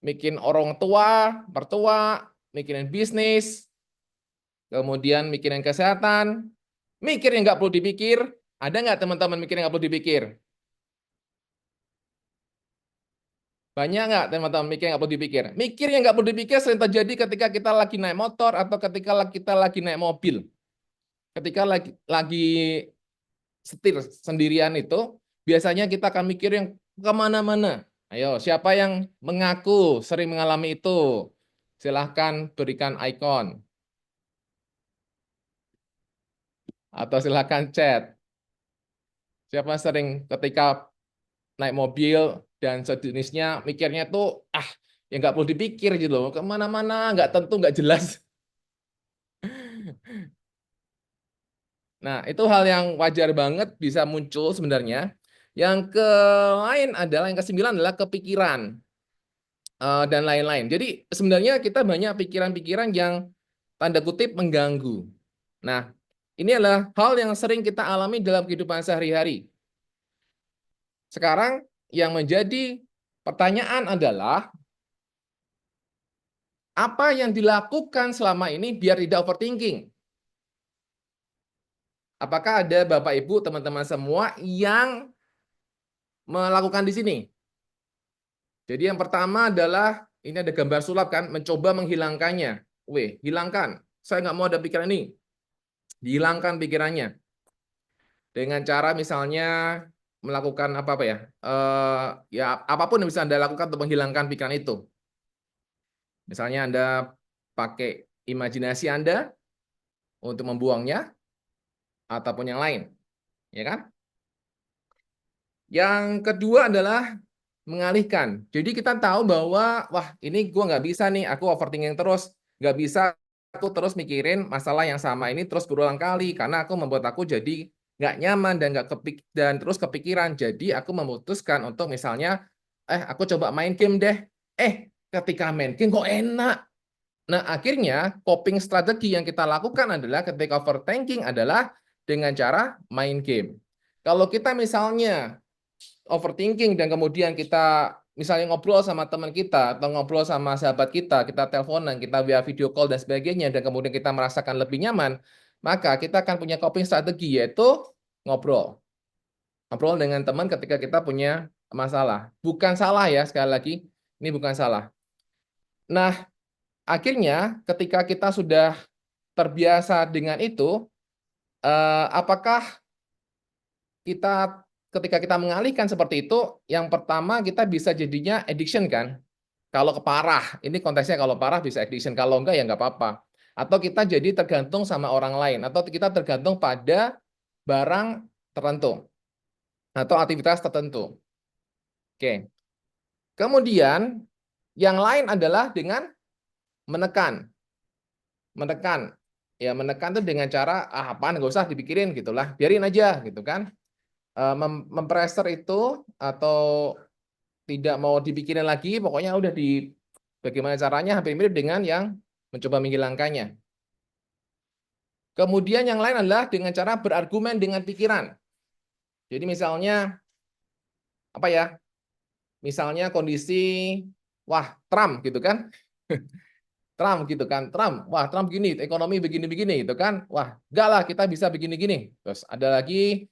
mikirin orang tua, mertua, mikirin bisnis, kemudian mikirin kesehatan, mikir yang nggak perlu dipikir. Ada nggak teman-teman mikir yang nggak perlu dipikir? Banyak nggak teman-teman mikir yang nggak perlu dipikir? Mikir yang nggak perlu dipikir sering terjadi ketika kita lagi naik motor atau ketika kita lagi naik mobil. Ketika lagi setir sendirian itu, biasanya kita akan mikir yang kemana-mana. Ayo, siapa yang mengaku sering mengalami itu? Silahkan berikan icon. Atau silahkan chat. Siapa sering ketika naik mobil dan sejenisnya mikirnya tuh yang nggak perlu dipikir gitu loh, kemana-mana nggak tentu, nggak jelas. Nah, itu hal yang wajar banget bisa muncul sebenarnya. Yang lain adalah yang ke-9 adalah kepikiran dan lain-lain. Jadi sebenarnya kita banyak pikiran-pikiran yang tanda kutip mengganggu. Nah, ini adalah hal yang sering kita alami dalam kehidupan sehari-hari. Sekarang yang menjadi pertanyaan adalah apa yang dilakukan selama ini biar tidak overthinking? Apakah ada Bapak Ibu, teman-teman semua yang melakukan di sini? Jadi yang pertama adalah, ini ada gambar sulap kan, mencoba menghilangkannya. Hilangkan. Saya nggak mau ada pikiran ini. Dihilangkan pikirannya. Dengan cara misalnya melakukan apa ya? Ya apapun yang bisa Anda lakukan untuk menghilangkan pikiran itu. Misalnya Anda pakai imajinasi Anda untuk membuangnya, ataupun yang lain. Ya kan? Yang kedua adalah mengalihkan. Jadi kita tahu bahwa, wah ini gue nggak bisa nih, aku overthinking terus. Nggak bisa aku terus mikirin masalah yang sama ini terus berulang kali. Karena aku membuat aku jadi nggak nyaman dan terus kepikiran. Jadi aku memutuskan untuk misalnya, aku coba main game deh. Ketika main game kok enak. Nah, akhirnya coping strategi yang kita lakukan adalah ketika overthinking adalah dengan cara main game. Kalau kita misalnya overthinking dan kemudian kita misalnya ngobrol sama teman kita atau ngobrol sama sahabat kita teleponan, kita via video call dan sebagainya, dan kemudian kita merasakan lebih nyaman, maka kita akan punya coping strategi, yaitu ngobrol. Ngobrol dengan teman ketika kita punya masalah. Bukan salah ya, sekali lagi, ini bukan salah. Nah, akhirnya ketika kita sudah terbiasa dengan itu, apakah ketika kita mengalihkan seperti itu, yang pertama kita bisa jadinya addiction kan? Kalau keparah, ini konteksnya kalau parah bisa addiction, kalau enggak ya enggak apa-apa. Atau kita jadi tergantung sama orang lain, atau kita tergantung pada barang tertentu, atau aktivitas tertentu. Oke. Kemudian, yang lain adalah dengan menekan. Menekan. Ya, menekan itu dengan cara, apaan, nggak usah dipikirin, gitulah. Biarin aja, gitu kan. Mempressure itu atau tidak mau dipikirin lagi, pokoknya udah bagaimana caranya hampir mirip dengan yang mencoba menghilangkannya. Kemudian yang lain adalah dengan cara berargumen dengan pikiran. Jadi misalnya apa ya? Misalnya kondisi Trump gitu kan. Trump gitu kan. Trump gini, ekonomi begini-begini gitu kan. Enggak lah, kita bisa begini-gini. Terus ada lagi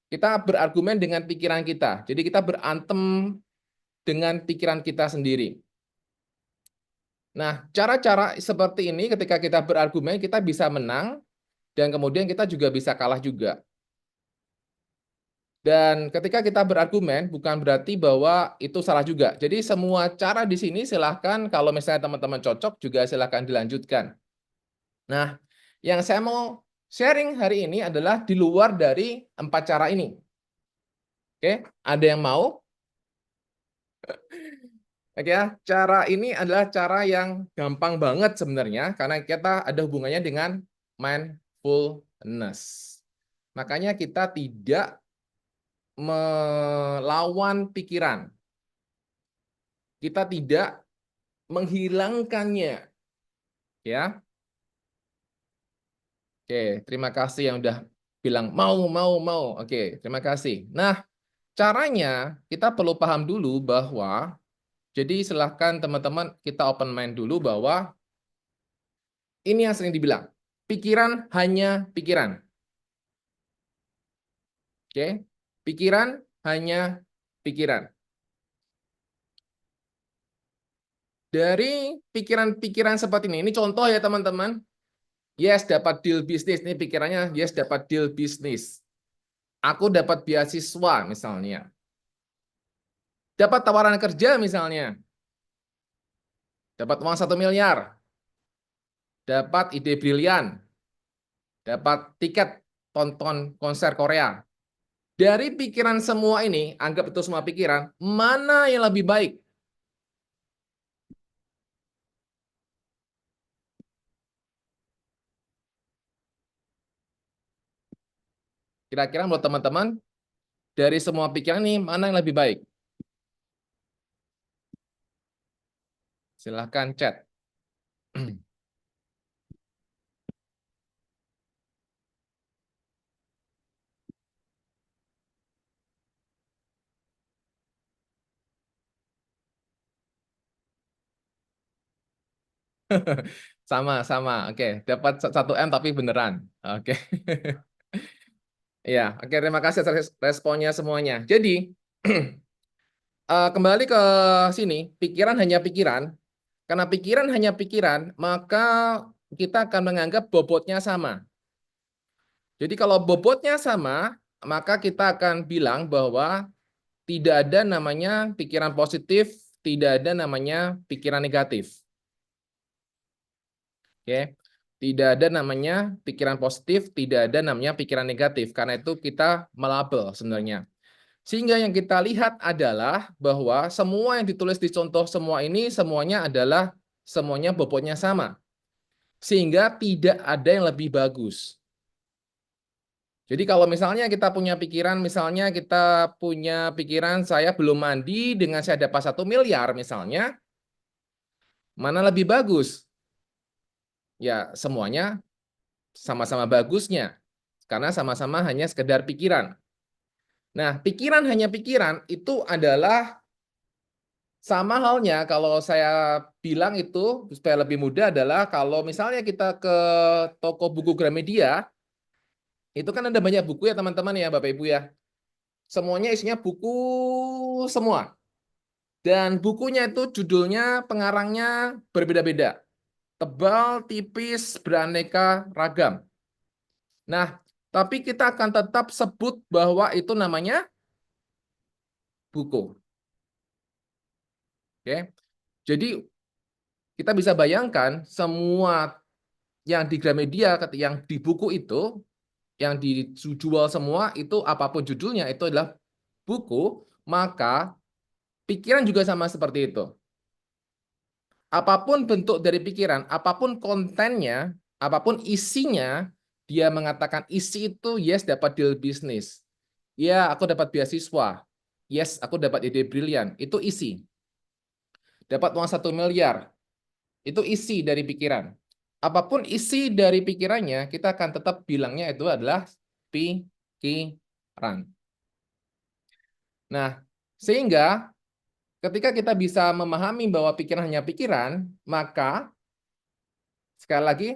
kita berargumen dengan pikiran kita. Jadi kita berantem dengan pikiran kita sendiri. Nah, cara-cara seperti ini ketika kita berargumen, kita bisa menang, dan kemudian kita juga bisa kalah juga. Dan ketika kita berargumen, bukan berarti bahwa itu salah juga. Jadi semua cara di sini silahkan, kalau misalnya teman-teman cocok, juga silahkan dilanjutkan. Nah, yang saya mau sharing hari ini adalah di luar dari 4 cara ini. Oke, ada yang mau? Oke ya, cara ini adalah cara yang gampang banget sebenarnya, karena kita ada hubungannya dengan mindfulness. Makanya kita tidak melawan pikiran. Kita tidak menghilangkannya. Ya. Oke, terima kasih yang udah bilang mau. Oke, terima kasih. Nah, caranya kita perlu paham dulu bahwa, jadi silahkan teman-teman kita open mind dulu bahwa ini yang sering dibilang, pikiran hanya pikiran. Oke, pikiran hanya pikiran. Dari pikiran-pikiran seperti ini contoh ya teman-teman. Yes, dapat deal bisnis. Ini pikirannya, yes, dapat deal bisnis. Aku dapat beasiswa misalnya. Dapat tawaran kerja misalnya. Dapat uang 1 miliar. Dapat ide brilian. Dapat tiket tonton konser Korea. Dari pikiran semua ini, anggap itu semua pikiran, mana yang lebih baik? Kira-kira menurut teman-teman, dari semua pikiran ini, mana yang lebih baik? Silahkan chat. Sama. Oke, dapat 1 M tapi beneran. Oke. Ya, oke, terima kasih atas responnya semuanya. Jadi, kembali ke sini, pikiran hanya pikiran. Karena pikiran hanya pikiran, maka kita akan menganggap bobotnya sama. Jadi kalau bobotnya sama, maka kita akan bilang bahwa tidak ada namanya pikiran positif, tidak ada namanya pikiran negatif. Oke. Tidak ada namanya pikiran positif, tidak ada namanya pikiran negatif. Karena itu kita melabel sebenarnya. Sehingga yang kita lihat adalah bahwa semua yang ditulis di contoh semua ini semuanya adalah semuanya bobotnya sama. Sehingga tidak ada yang lebih bagus. Jadi kalau misalnya kita punya pikiran, misalnya kita punya pikiran saya belum mandi dengan saya dapat 1 miliar misalnya, mana lebih bagus? Ya semuanya sama-sama bagusnya. Karena sama-sama hanya sekedar pikiran. Nah, pikiran hanya pikiran itu adalah sama halnya kalau saya bilang itu supaya lebih mudah adalah kalau misalnya kita ke toko buku Gramedia, itu kan ada banyak buku ya teman-teman ya Bapak Ibu ya. Semuanya isinya buku semua. Dan bukunya itu judulnya, pengarangnya berbeda-beda. Tebal, tipis, beraneka ragam. Nah, tapi kita akan tetap sebut bahwa itu namanya buku. Oke. Jadi kita bisa bayangkan semua yang di Gramedia, yang di buku itu, yang dijual semua itu apapun judulnya itu adalah buku, maka pikiran juga sama seperti itu. Apapun bentuk dari pikiran, apapun kontennya, apapun isinya, dia mengatakan isi itu yes dapat deal bisnis. Ya, aku dapat beasiswa. Yes, aku dapat ide brilian. Itu isi. Dapat uang 1 miliar. Itu isi dari pikiran. Apapun isi dari pikirannya, kita akan tetap bilangnya itu adalah pikiran. Nah, sehingga ketika kita bisa memahami bahwa pikiran hanya pikiran, maka sekali lagi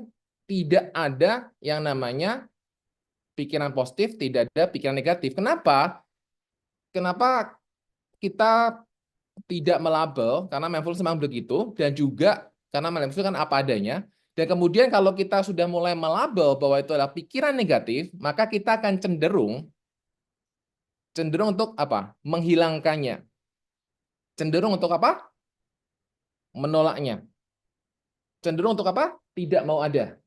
tidak ada yang namanya pikiran positif, tidak ada pikiran negatif. Kenapa? Kenapa kita tidak melabel? Karena mindfulness memang begitu, dan juga karena mindfulness kan apa adanya. Dan kemudian kalau kita sudah mulai melabel bahwa itu adalah pikiran negatif, maka kita akan cenderung untuk apa? Menghilangkannya. Cenderung untuk apa? Menolaknya. Cenderung untuk apa? Tidak mau ada.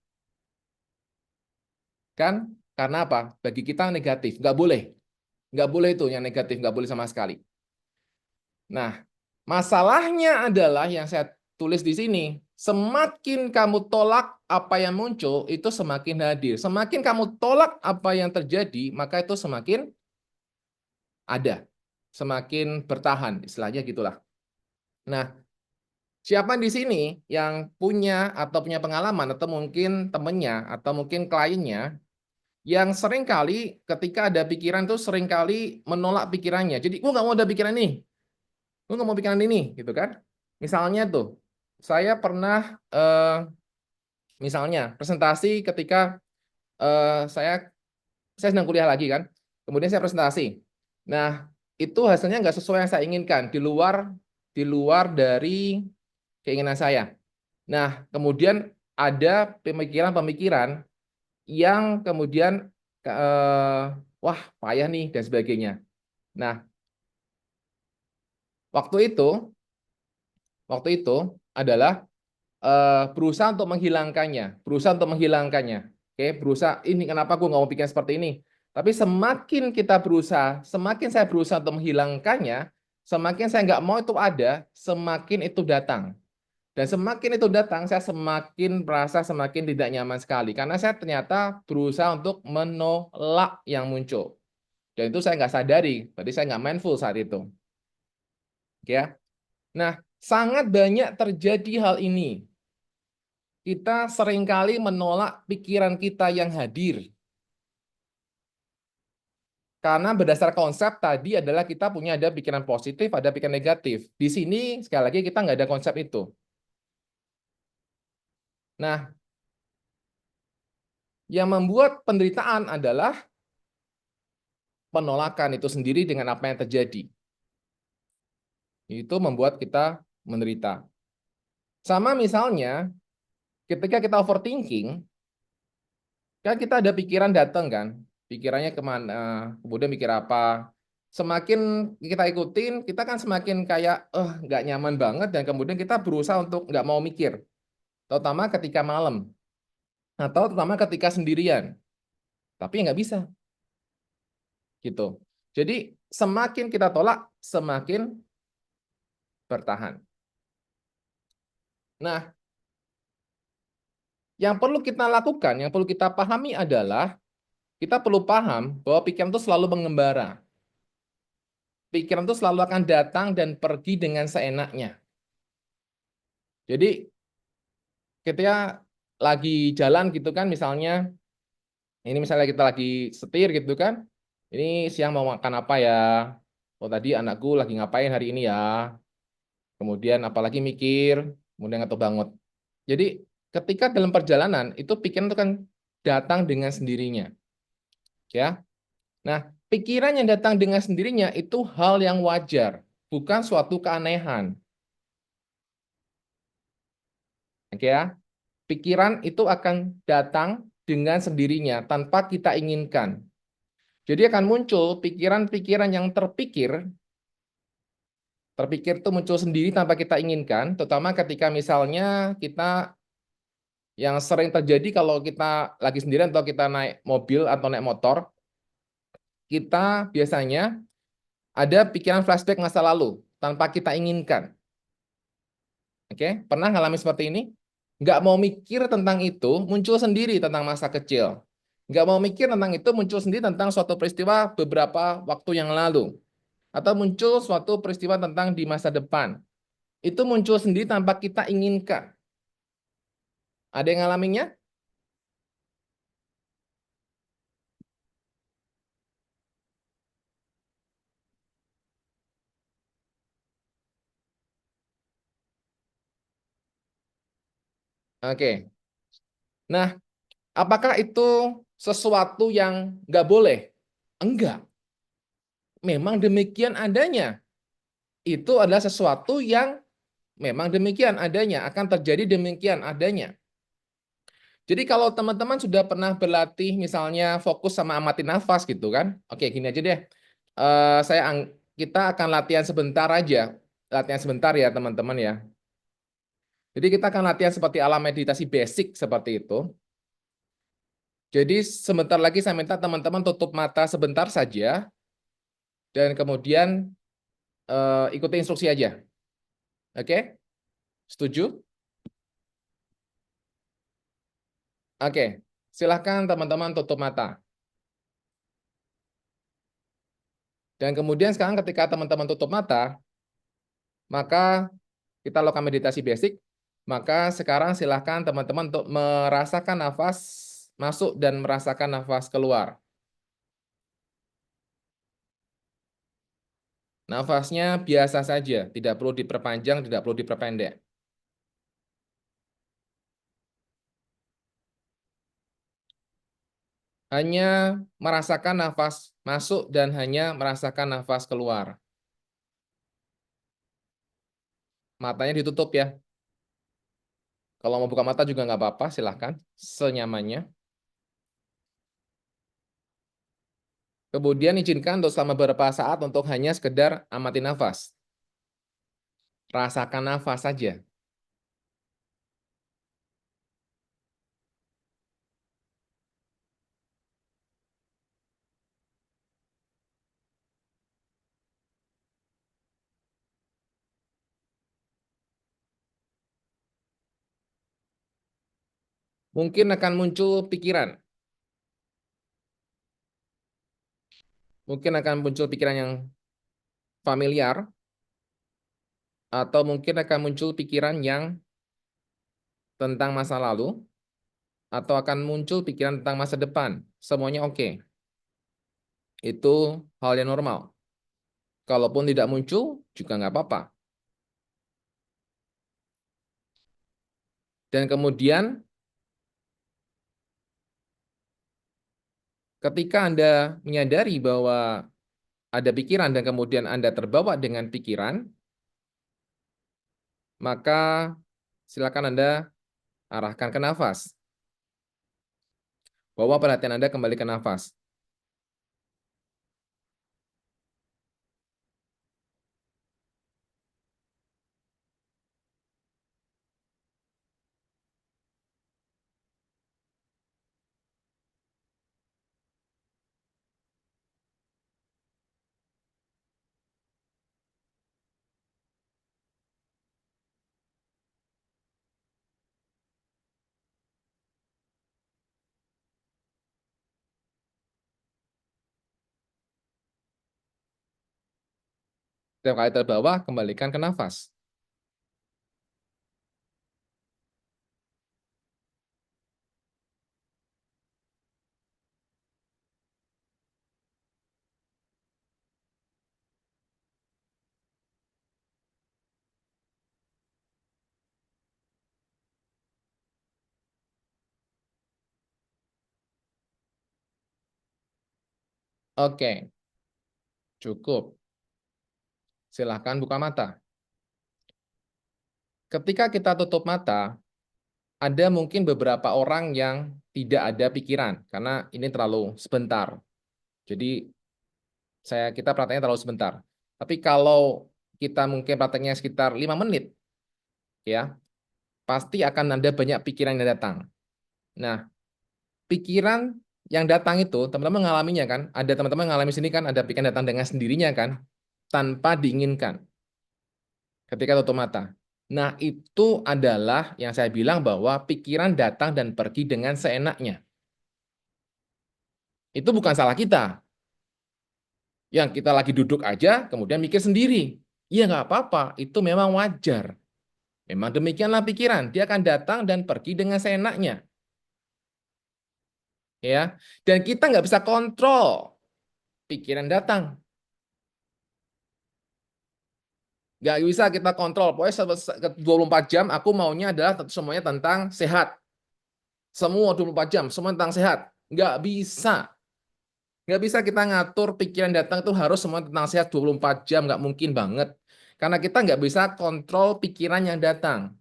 Kan? Karena apa? Bagi kita negatif. Nggak boleh. Nggak boleh itu yang negatif. Nggak boleh sama sekali. Nah, masalahnya adalah yang saya tulis di sini. Semakin kamu tolak apa yang muncul, itu semakin hadir. Semakin kamu tolak apa yang terjadi, maka itu semakin ada. Semakin bertahan, istilahnya gitulah. Nah, siapa di sini yang punya atau punya pengalaman, atau mungkin temennya, atau mungkin kliennya, yang sering kali ketika ada pikiran tuh sering kali menolak pikirannya. Jadi, gue nggak mau ada pikiran ini. Gue nggak mau pikiran ini, gitu kan. Misalnya tuh, saya pernah, misalnya, presentasi ketika saya sedang kuliah lagi kan. Kemudian saya presentasi. Nah, itu hasilnya nggak sesuai yang saya inginkan, di luar dari keinginan saya. Nah, kemudian ada pemikiran-pemikiran yang kemudian wah payah nih dan sebagainya. Nah, waktu itu adalah berusaha untuk menghilangkannya, Oke, berusaha ini kenapa gue nggak mau pikir seperti ini. Tapi semakin kita berusaha, semakin saya berusaha untuk menghilangkannya, semakin saya nggak mau itu ada, semakin itu datang. Dan semakin itu datang, saya semakin merasa semakin tidak nyaman sekali. Karena saya ternyata berusaha untuk menolak yang muncul. Dan itu saya nggak sadari, berarti saya nggak mindful saat itu. Oke ya. Nah, sangat banyak terjadi hal ini. Kita seringkali menolak pikiran kita yang hadir. Karena berdasar konsep tadi adalah kita punya ada pikiran positif, ada pikiran negatif. Di sini, sekali lagi, kita nggak ada konsep itu. Nah, yang membuat penderitaan adalah penolakan itu sendiri dengan apa yang terjadi. Itu membuat kita menderita. Sama misalnya, ketika kita overthinking, kan kita ada pikiran datang kan, pikirannya kemana, kemudian mikir apa. Semakin kita ikutin, kita kan semakin kayak, nggak nyaman banget, dan kemudian kita berusaha untuk nggak mau mikir. Terutama ketika malam, atau terutama ketika sendirian. Tapi nggak bisa. Gitu. Jadi, semakin kita tolak, semakin bertahan. Nah, yang perlu kita lakukan, yang perlu kita pahami adalah, kita perlu paham bahwa pikiran itu selalu mengembara. Pikiran itu selalu akan datang dan pergi dengan seenaknya. Jadi, ketika lagi jalan gitu kan, misalnya, ini misalnya kita lagi setir gitu kan, ini siang mau makan apa ya? Oh tadi anakku lagi ngapain hari ini ya? Kemudian apalagi mikir, kemudian ngantuk banget. Jadi, ketika dalam perjalanan, itu pikiran itu kan datang dengan sendirinya. Ya. Nah, pikiran yang datang dengan sendirinya itu hal yang wajar, bukan suatu keanehan. Oke ya. Pikiran itu akan datang dengan sendirinya tanpa kita inginkan. Jadi akan muncul pikiran-pikiran yang terpikir itu muncul sendiri tanpa kita inginkan, terutama ketika misalnya kita yang sering terjadi kalau kita lagi sendirian atau kita naik mobil atau naik motor, kita biasanya ada pikiran flashback masa lalu tanpa kita inginkan. Oke, pernah ngalami seperti ini? Nggak mau mikir tentang itu, muncul sendiri tentang masa kecil. Nggak mau mikir tentang itu, muncul sendiri tentang suatu peristiwa beberapa waktu yang lalu. Atau muncul suatu peristiwa tentang di masa depan. Itu muncul sendiri tanpa kita inginkan. Ada yang ngalaminya? Oke. Nah, apakah itu sesuatu yang nggak boleh? Enggak. Memang demikian adanya. Itu adalah sesuatu yang memang demikian adanya, akan terjadi demikian adanya. Jadi kalau teman-teman sudah pernah berlatih misalnya fokus sama amati nafas gitu kan. Oke, gini aja deh. Kita akan latihan sebentar aja. Latihan sebentar ya teman-teman ya. Jadi kita akan latihan seperti ala meditasi basic seperti itu. Jadi sebentar lagi saya minta teman-teman tutup mata sebentar saja. Dan kemudian ikuti instruksi aja. Oke? Setuju? Oke. Silahkan teman-teman tutup mata. Dan kemudian sekarang ketika teman-teman tutup mata, maka kita lakukan meditasi basic. Maka sekarang silahkan teman-teman untuk merasakan nafas masuk dan merasakan nafas keluar. Nafasnya biasa saja, tidak perlu diperpanjang, tidak perlu diperpendek. Hanya merasakan nafas masuk dan hanya merasakan nafas keluar. Matanya ditutup ya. Kalau mau buka mata juga nggak apa-apa, silahkan, senyamannya. Kemudian izinkan untuk selama beberapa saat untuk hanya sekedar amati nafas. Rasakan nafas saja. Mungkin akan muncul pikiran. Mungkin akan muncul pikiran yang familiar, atau mungkin akan muncul pikiran yang tentang masa lalu, atau akan muncul pikiran tentang masa depan. Semuanya oke. Itu hal yang normal. Kalaupun tidak muncul, juga nggak apa-apa. Dan kemudian, ketika Anda menyadari bahwa ada pikiran dan kemudian Anda terbawa dengan pikiran, maka silakan Anda arahkan ke nafas. Bawa perhatian Anda kembali ke nafas. Setiap kali terbawa, kembalikan ke nafas. Oke, cukup. Silahkan buka mata. Ketika kita tutup mata, ada mungkin beberapa orang yang tidak ada pikiran, karena ini terlalu sebentar. Jadi, kita prakteknya terlalu sebentar. Tapi kalau kita mungkin prakteknya sekitar 5 menit, ya, pasti akan ada banyak pikiran yang datang. Nah, pikiran yang datang itu, teman-teman mengalaminya kan? Ada teman-teman mengalami sini kan, ada pikiran datang dengan sendirinya kan? Tanpa diinginkan. Ketika tutup mata. Nah, itu adalah yang saya bilang bahwa pikiran datang dan pergi dengan seenaknya. Itu bukan salah kita. Yang kita lagi duduk aja, kemudian mikir sendiri. Iya, nggak apa-apa. Itu memang wajar. Memang demikianlah pikiran. Dia akan datang dan pergi dengan seenaknya. Ya, dan kita nggak bisa kontrol pikiran datang. Nggak bisa kita kontrol. Pokoknya 24 jam aku maunya adalah semuanya tentang sehat. Semua 24 jam, semua tentang sehat. Nggak bisa. Nggak bisa kita ngatur pikiran datang itu harus semua tentang sehat 24 jam. Nggak mungkin banget. Karena kita nggak bisa kontrol pikiran yang datang.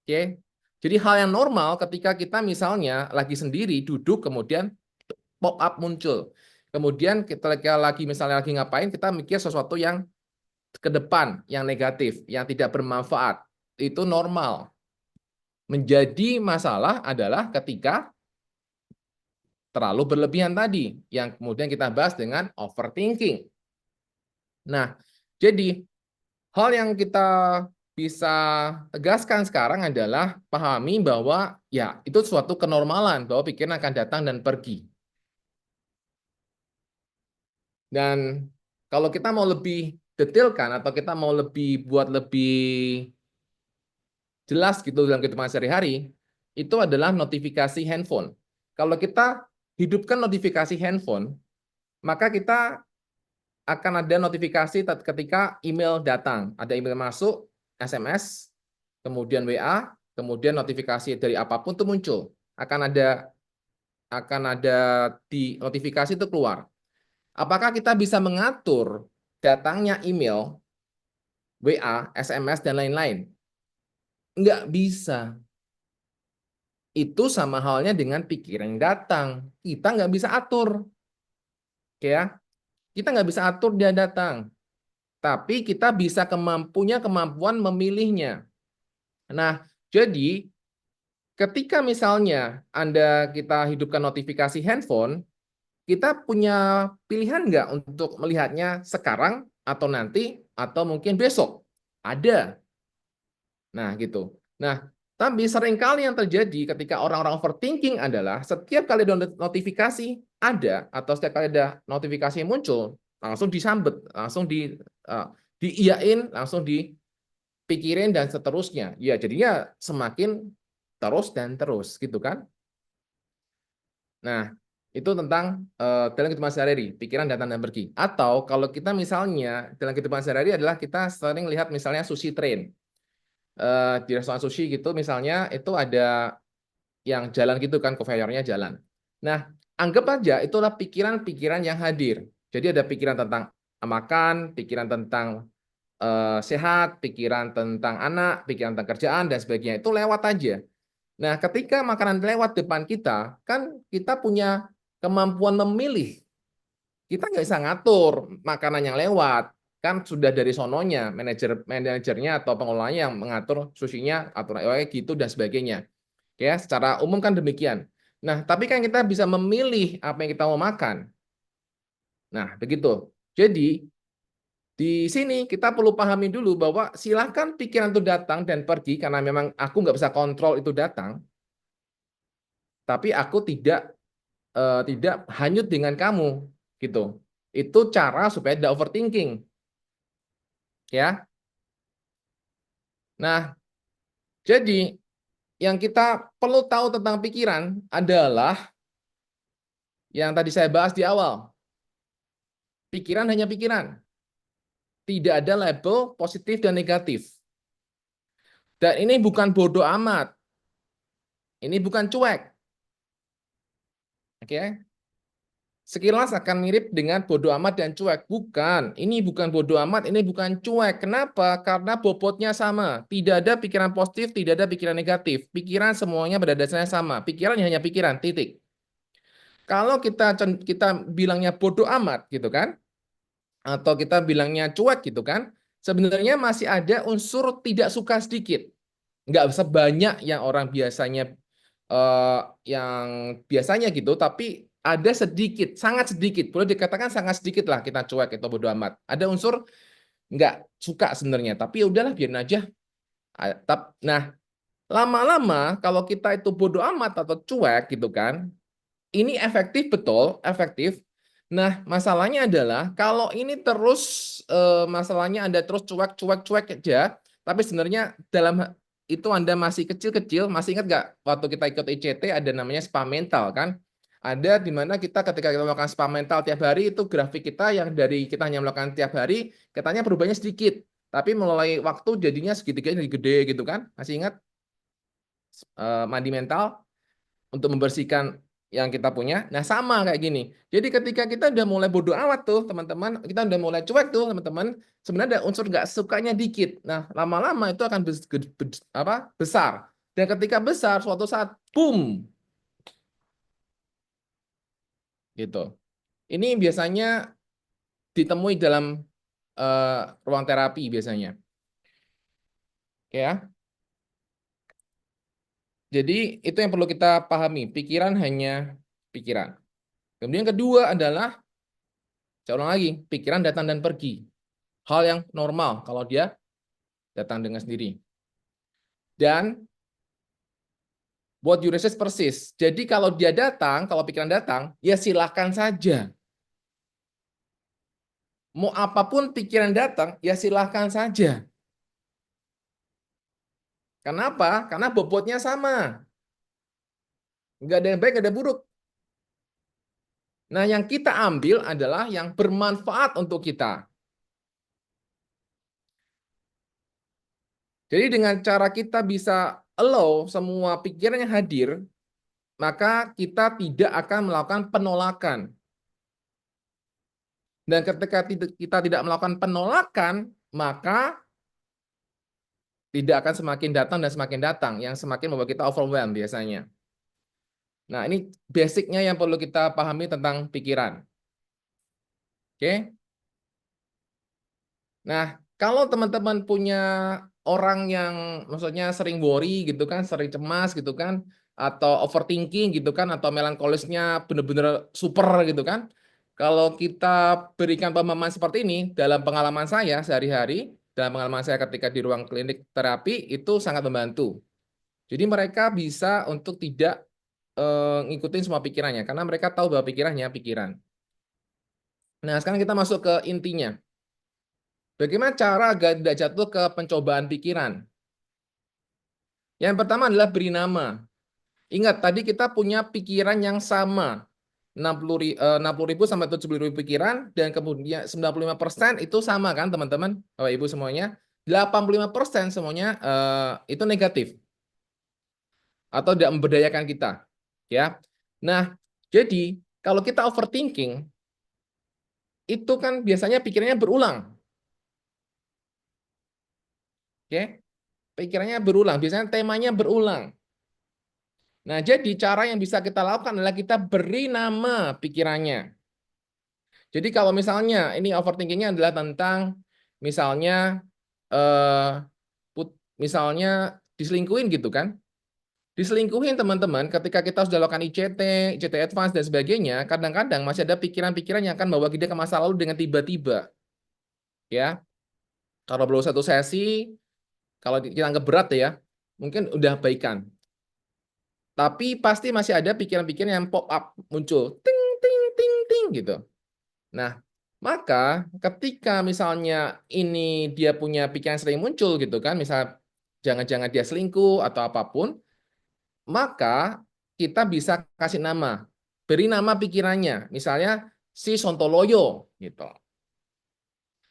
Oke? Jadi hal yang normal ketika kita misalnya lagi sendiri, duduk, kemudian pop up muncul. Kemudian kita lagi misalnya lagi ngapain, kita mikir sesuatu yang ke depan, yang negatif, yang tidak bermanfaat. Itu normal. Menjadi masalah adalah ketika terlalu berlebihan tadi, yang kemudian kita bahas dengan overthinking. Nah, jadi hal yang kita bisa tegaskan sekarang adalah pahami bahwa ya itu suatu kenormalan, bahwa pikiran akan datang dan pergi. Dan kalau kita mau lebih detailkan atau kita mau lebih jelas gitu dalam kehidupan sehari-hari, itu adalah notifikasi handphone. Kalau kita hidupkan notifikasi handphone, maka kita akan ada notifikasi ketika email datang. Ada email masuk, SMS, kemudian WA, kemudian notifikasi dari apapun itu muncul. Akan ada di notifikasi itu keluar. Apakah kita bisa mengatur datangnya email, WA, SMS, dan lain-lain? Nggak bisa. Itu sama halnya dengan pikiran yang datang. Kita nggak bisa atur. Oke ya? Kita nggak bisa atur dia datang. Tapi kita bisa punya kemampuan memilihnya. Nah, jadi ketika misalnya kita hidupkan notifikasi handphone, kita punya pilihan nggak untuk melihatnya sekarang atau nanti atau mungkin besok? Ada. Nah, gitu. Nah, tapi seringkali yang terjadi ketika orang-orang overthinking adalah setiap kali ada notifikasi ada atau setiap kali ada notifikasi yang muncul, langsung disambet, langsung diiyain, langsung dipikirin dan seterusnya. Ya, jadinya semakin terus dan terus gitu kan. Nah, itu tentang dalam kehidupan sehari-hari, pikiran datang dan pergi. Atau kalau kita misalnya dalam kehidupan sehari-hari adalah kita sering lihat misalnya sushi train. Di restoran sushi gitu misalnya itu ada yang jalan gitu kan, conveyor-nya jalan. Nah, anggap aja itulah pikiran-pikiran yang hadir. Jadi ada pikiran tentang makan, pikiran tentang sehat, pikiran tentang anak, pikiran tentang kerjaan dan sebagainya. Itu lewat aja. Nah, ketika makanan lewat depan kita, kan kita punya kemampuan memilih. Kita nggak bisa ngatur makanan yang lewat. Kan sudah dari sononya, manajernya atau pengelolanya yang mengatur sushinya, aturan gitu dan sebagainya. Ya, secara umum kan demikian. Nah, tapi kan kita bisa memilih apa yang kita mau makan. Nah, begitu. Jadi, di sini kita perlu pahami dulu bahwa silahkan pikiran itu datang dan pergi, karena memang aku nggak bisa kontrol itu datang, tapi aku tidak hanyut dengan kamu. Gitu. Itu cara supaya tidak overthinking. Ya. Nah, jadi yang kita perlu tahu tentang pikiran adalah yang tadi saya bahas di awal. Pikiran hanya pikiran. Tidak ada label positif dan negatif. Dan ini bukan bodoh amat. Ini bukan cuek. Oke. Sekilas akan mirip dengan bodoh amat dan cuek. Bukan. Ini bukan bodoh amat, ini bukan cuek. Kenapa? Karena bobotnya sama. Tidak ada pikiran positif, tidak ada pikiran negatif. Pikiran semuanya pada dasarnya sama. Pikiran hanya pikiran, titik. Kalau kita bilangnya bodoh amat gitu kan, atau kita bilangnya cuek gitu kan, sebenarnya masih ada unsur tidak suka sedikit. Nggak sebanyak yang orang biasanya gitu, tapi ada sedikit, sangat sedikit, boleh dikatakan sangat sedikit lah kita cuek atau bodoh amat. Ada unsur nggak suka sebenarnya, tapi ya udahlah biarin aja. Nah, lama-lama kalau kita itu bodoh amat atau cuek gitu kan, ini efektif betul, efektif. Nah, masalahnya adalah kalau ini terus masalahnya Anda terus cuek aja, tapi sebenarnya dalam itu Anda masih kecil-kecil, masih ingat nggak waktu kita ikut ICT ada namanya spa mental kan? Ada di mana ketika kita melakukan spa mental tiap hari itu grafik kita yang dari kita hanya melakukan tiap hari, katanya perubahannya sedikit, tapi mulai waktu jadinya segitiga jadi gede gitu kan? Masih ingat mandi mental untuk membersihkan yang kita punya? Nah, sama kayak gini. Jadi ketika kita udah mulai bodoh amat tuh, teman-teman, kita udah mulai cuek tuh, teman-teman, sebenarnya ada unsur nggak sukanya dikit. Nah, lama-lama itu akan besar. Dan ketika besar, suatu saat, boom! Gitu. Ini biasanya ditemui dalam ruang terapi biasanya. Oke ya. Jadi itu yang perlu kita pahami. Pikiran hanya pikiran. Kemudian yang kedua adalah, saya ulang lagi, pikiran datang dan pergi. Hal yang normal kalau dia datang dengan sendiri. Dan what you resist persis. Jadi kalau dia datang, kalau pikiran datang, ya silahkan saja. Mau apapun pikiran datang, ya silahkan saja. Kenapa? Karena bobotnya sama. Nggak ada yang baik, nggak ada buruk. Nah, yang kita ambil adalah yang bermanfaat untuk kita. Jadi dengan cara kita bisa allow semua pikiran yang hadir, maka kita tidak akan melakukan penolakan. Dan ketika kita tidak melakukan penolakan, maka tidak akan semakin datang dan semakin datang, yang semakin membuat kita overwhelmed biasanya. Nah, ini basicnya yang perlu kita pahami tentang pikiran. Oke? Nah, kalau teman-teman punya orang yang maksudnya sering worry gitu kan, sering cemas gitu kan, atau overthinking gitu kan, atau melankolisnya benar-benar super gitu kan. Kalau kita berikan pemahaman seperti ini, dalam pengalaman saya sehari-hari, dalam pengalaman saya ketika di ruang klinik terapi, itu sangat membantu. Jadi mereka bisa untuk tidak ngikutin semua pikirannya, karena mereka tahu bahwa pikirannya pikiran. Nah, sekarang kita masuk ke intinya. Bagaimana cara agar tidak jatuh ke pencobaan pikiran? Yang pertama adalah beri nama. Ingat, tadi kita punya pikiran yang sama. 60.000 sampai 70.000 pikiran, dan kemudian 95% itu sama kan teman-teman, Bapak Ibu semuanya. 85% semuanya itu negatif. Atau tidak memberdayakan kita. Ya. Nah, jadi kalau kita overthinking, itu kan biasanya pikirannya berulang. Oke? Pikirannya berulang, biasanya temanya berulang. Nah, jadi cara yang bisa kita lakukan adalah kita beri nama pikirannya. Jadi kalau misalnya ini overthinkingnya adalah tentang misalnya misalnya diselingkuhin gitu kan. Diselingkuhin teman-teman, ketika kita sudah lakukan ICT advance dan sebagainya, kadang-kadang masih ada pikiran-pikiran yang akan membawa kita ke masa lalu dengan tiba-tiba. Ya. Kalau belum satu sesi, kalau kita anggap berat ya, mungkin udah baikan. Tapi pasti masih ada pikiran-pikiran yang pop up, muncul. Ting, ting, ting, ting, gitu. Nah, maka ketika misalnya ini dia punya pikiran sering muncul gitu kan, misal jangan-jangan dia selingkuh atau apapun, maka kita bisa kasih nama. Beri nama pikirannya. Misalnya si Sontoloyo gitu.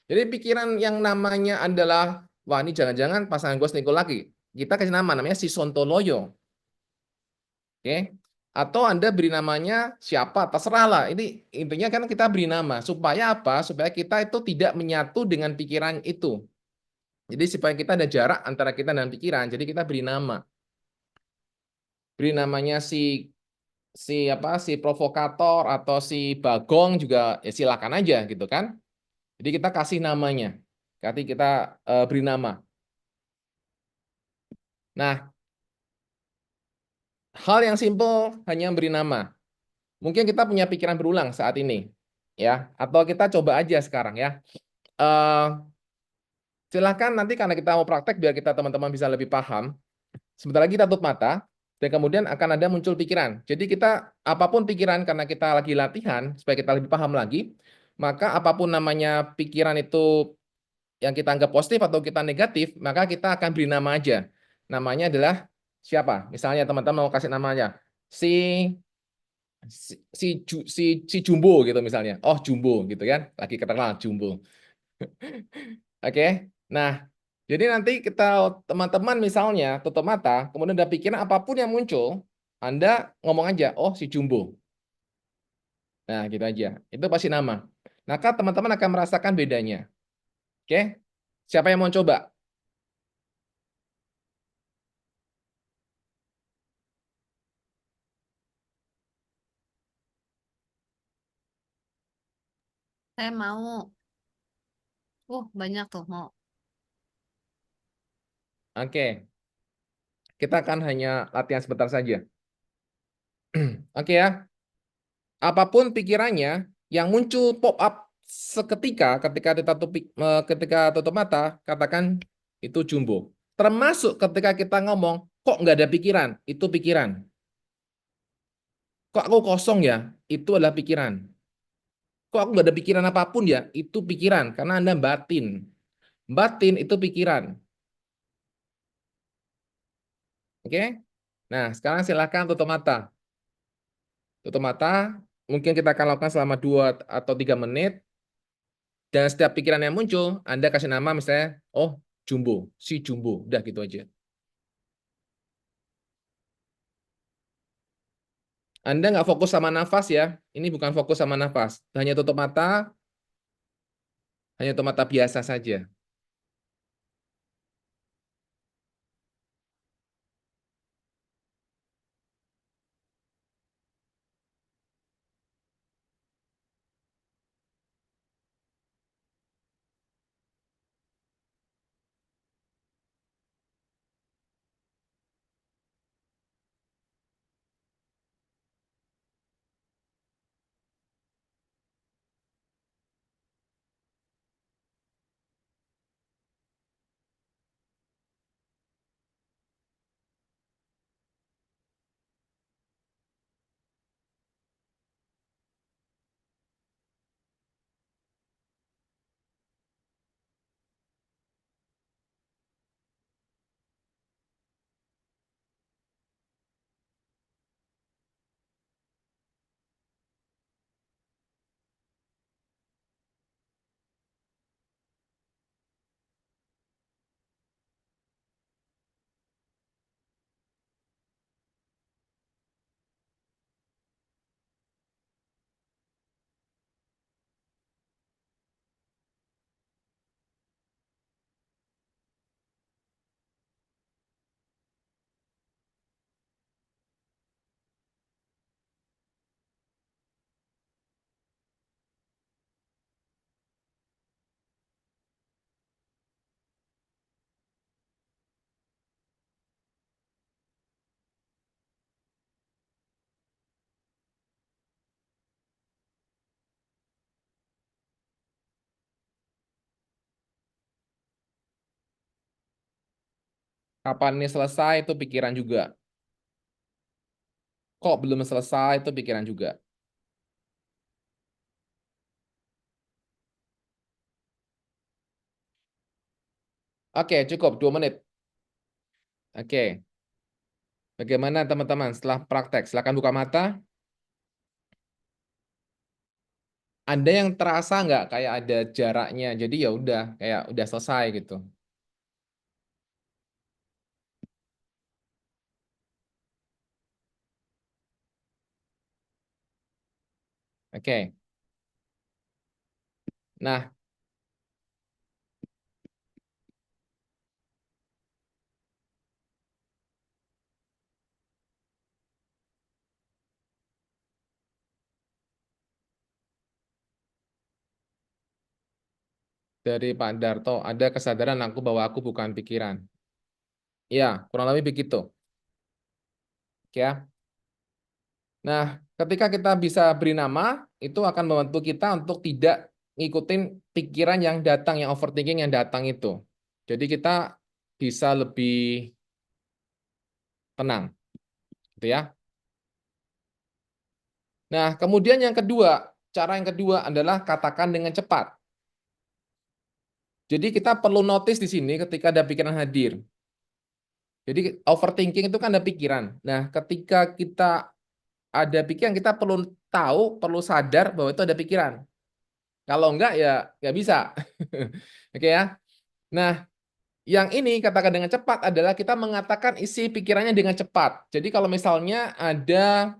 Jadi pikiran yang namanya adalah, wah ini jangan-jangan pasangan gue selingkuh lagi. Kita kasih nama, namanya si Sontoloyo. Oke, atau Anda beri namanya siapa, terserah lah. Ini intinya kan kita beri nama supaya apa? Supaya kita itu tidak menyatu dengan pikiran itu. Jadi supaya kita ada jarak antara kita dan pikiran. Jadi kita beri nama. Beri namanya si provokator atau si Bagong juga ya silakan aja gitu kan. Jadi kita kasih namanya. Nanti kita beri nama. Nah, hal yang simpel hanya beri nama. Mungkin kita punya pikiran berulang saat ini, ya. Atau kita coba aja sekarang ya. Silahkan nanti karena kita mau praktek biar kita teman-teman bisa lebih paham. Sebentar lagi kita tutup mata dan kemudian akan ada muncul pikiran. Jadi kita apapun pikiran karena kita lagi latihan supaya kita lebih paham lagi, maka apapun namanya pikiran itu yang kita anggap positif atau kita negatif, maka kita akan beri nama aja. Namanya adalah siapa? Misalnya teman-teman mau kasih namanya si Jumbo gitu misalnya. Oh, Jumbo gitu kan. Lagi terkenal Jumbo. Oke. Nah, jadi nanti kita teman-teman misalnya tutup mata, kemudian ada pikiran apapun yang muncul, Anda ngomong aja, oh si Jumbo. Nah, gitu aja. Itu pasti nama. Maka teman-teman akan merasakan bedanya. Oke? Siapa yang mau coba? Saya mau. Banyak tuh mau. Oke. Kita akan hanya latihan sebentar saja. Oke ya. Apapun pikirannya yang muncul pop up seketika ketika tutup mata, katakan itu Jumbo. Termasuk ketika kita ngomong, kok nggak ada pikiran? Itu pikiran. Kok aku kosong ya? Itu adalah pikiran. Kok aku nggak ada pikiran apapun ya? Itu pikiran, karena Anda batin. Batin itu pikiran. Oke? Nah, sekarang silakan tutup mata. tutup mata. Mungkin kita akan lakukan selama 2 atau 3 menit. Dan setiap pikiran yang muncul, Anda kasih nama misalnya, oh Jumbo, si Jumbo. Udah gitu aja. Anda nggak fokus sama nafas ya. Ini bukan fokus sama nafas. Hanya tutup mata biasa saja. Kapan ini selesai itu pikiran juga. Kok belum selesai itu pikiran juga. Oke, cukup 2 menit. Oke. Bagaimana teman-teman setelah praktek? Silakan buka mata. Ada yang terasa nggak kayak ada jaraknya? Jadi ya udah, kayak udah selesai gitu. Oke. Nah, dari Pak Darto, ada kesadaran aku bahwa aku bukan pikiran. Ya, kurang lebih begitu. Oke ya. Nah, ketika kita bisa beri nama, itu akan membantu kita untuk tidak ngikutin pikiran yang datang, yang overthinking yang datang itu. Jadi kita bisa lebih tenang, gitu ya. Nah, kemudian yang kedua, cara yang kedua adalah katakan dengan cepat. Jadi kita perlu notice di sini ketika ada pikiran hadir. Jadi overthinking itu kan ada pikiran. Nah, ketika kita ada pikiran, kita perlu tahu, perlu sadar bahwa itu ada pikiran. Kalau enggak ya nggak bisa. Oke ya. Nah, yang ini katakan dengan cepat adalah kita mengatakan isi pikirannya dengan cepat. Jadi kalau misalnya ada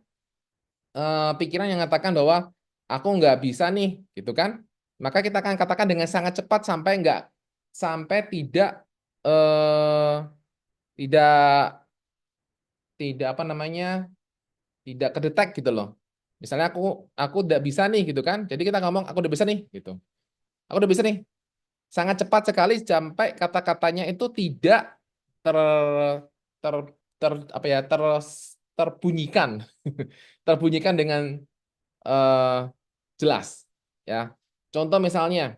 pikiran yang mengatakan bahwa aku nggak bisa nih, gitu kan? Maka kita akan katakan dengan sangat cepat sampai tidak tidak apa namanya tidak kedetek gitu loh. Misalnya aku udah bisa nih gitu kan. Jadi kita ngomong aku udah bisa nih gitu. Aku udah bisa nih. Sangat cepat sekali sampai kata-katanya itu tidak ter ter ter apa ya terbunyikan. Terbunyikan dengan jelas ya. Contoh misalnya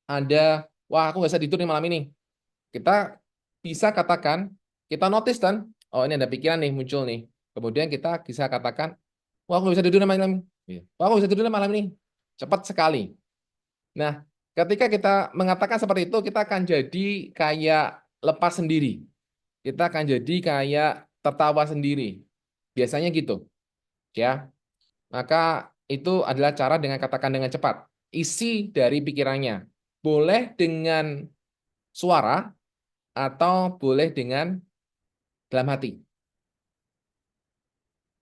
ada wah aku nggak bisa tidur nih malam ini. Kita bisa katakan, kita notice kan, oh ini ada pikiran nih muncul nih. Kemudian kita bisa katakan, wah aku nggak bisa tidur nih malam ini. Wah aku nggak bisa tidur nih malam ini. Cepat sekali. Nah, ketika kita mengatakan seperti itu, kita akan jadi kayak lepas sendiri. Kita akan jadi kayak tertawa sendiri. Biasanya gitu. Ya. maka itu adalah cara dengan katakan dengan cepat. Isi dari pikirannya. Boleh dengan suara atau boleh dengan dalam hati.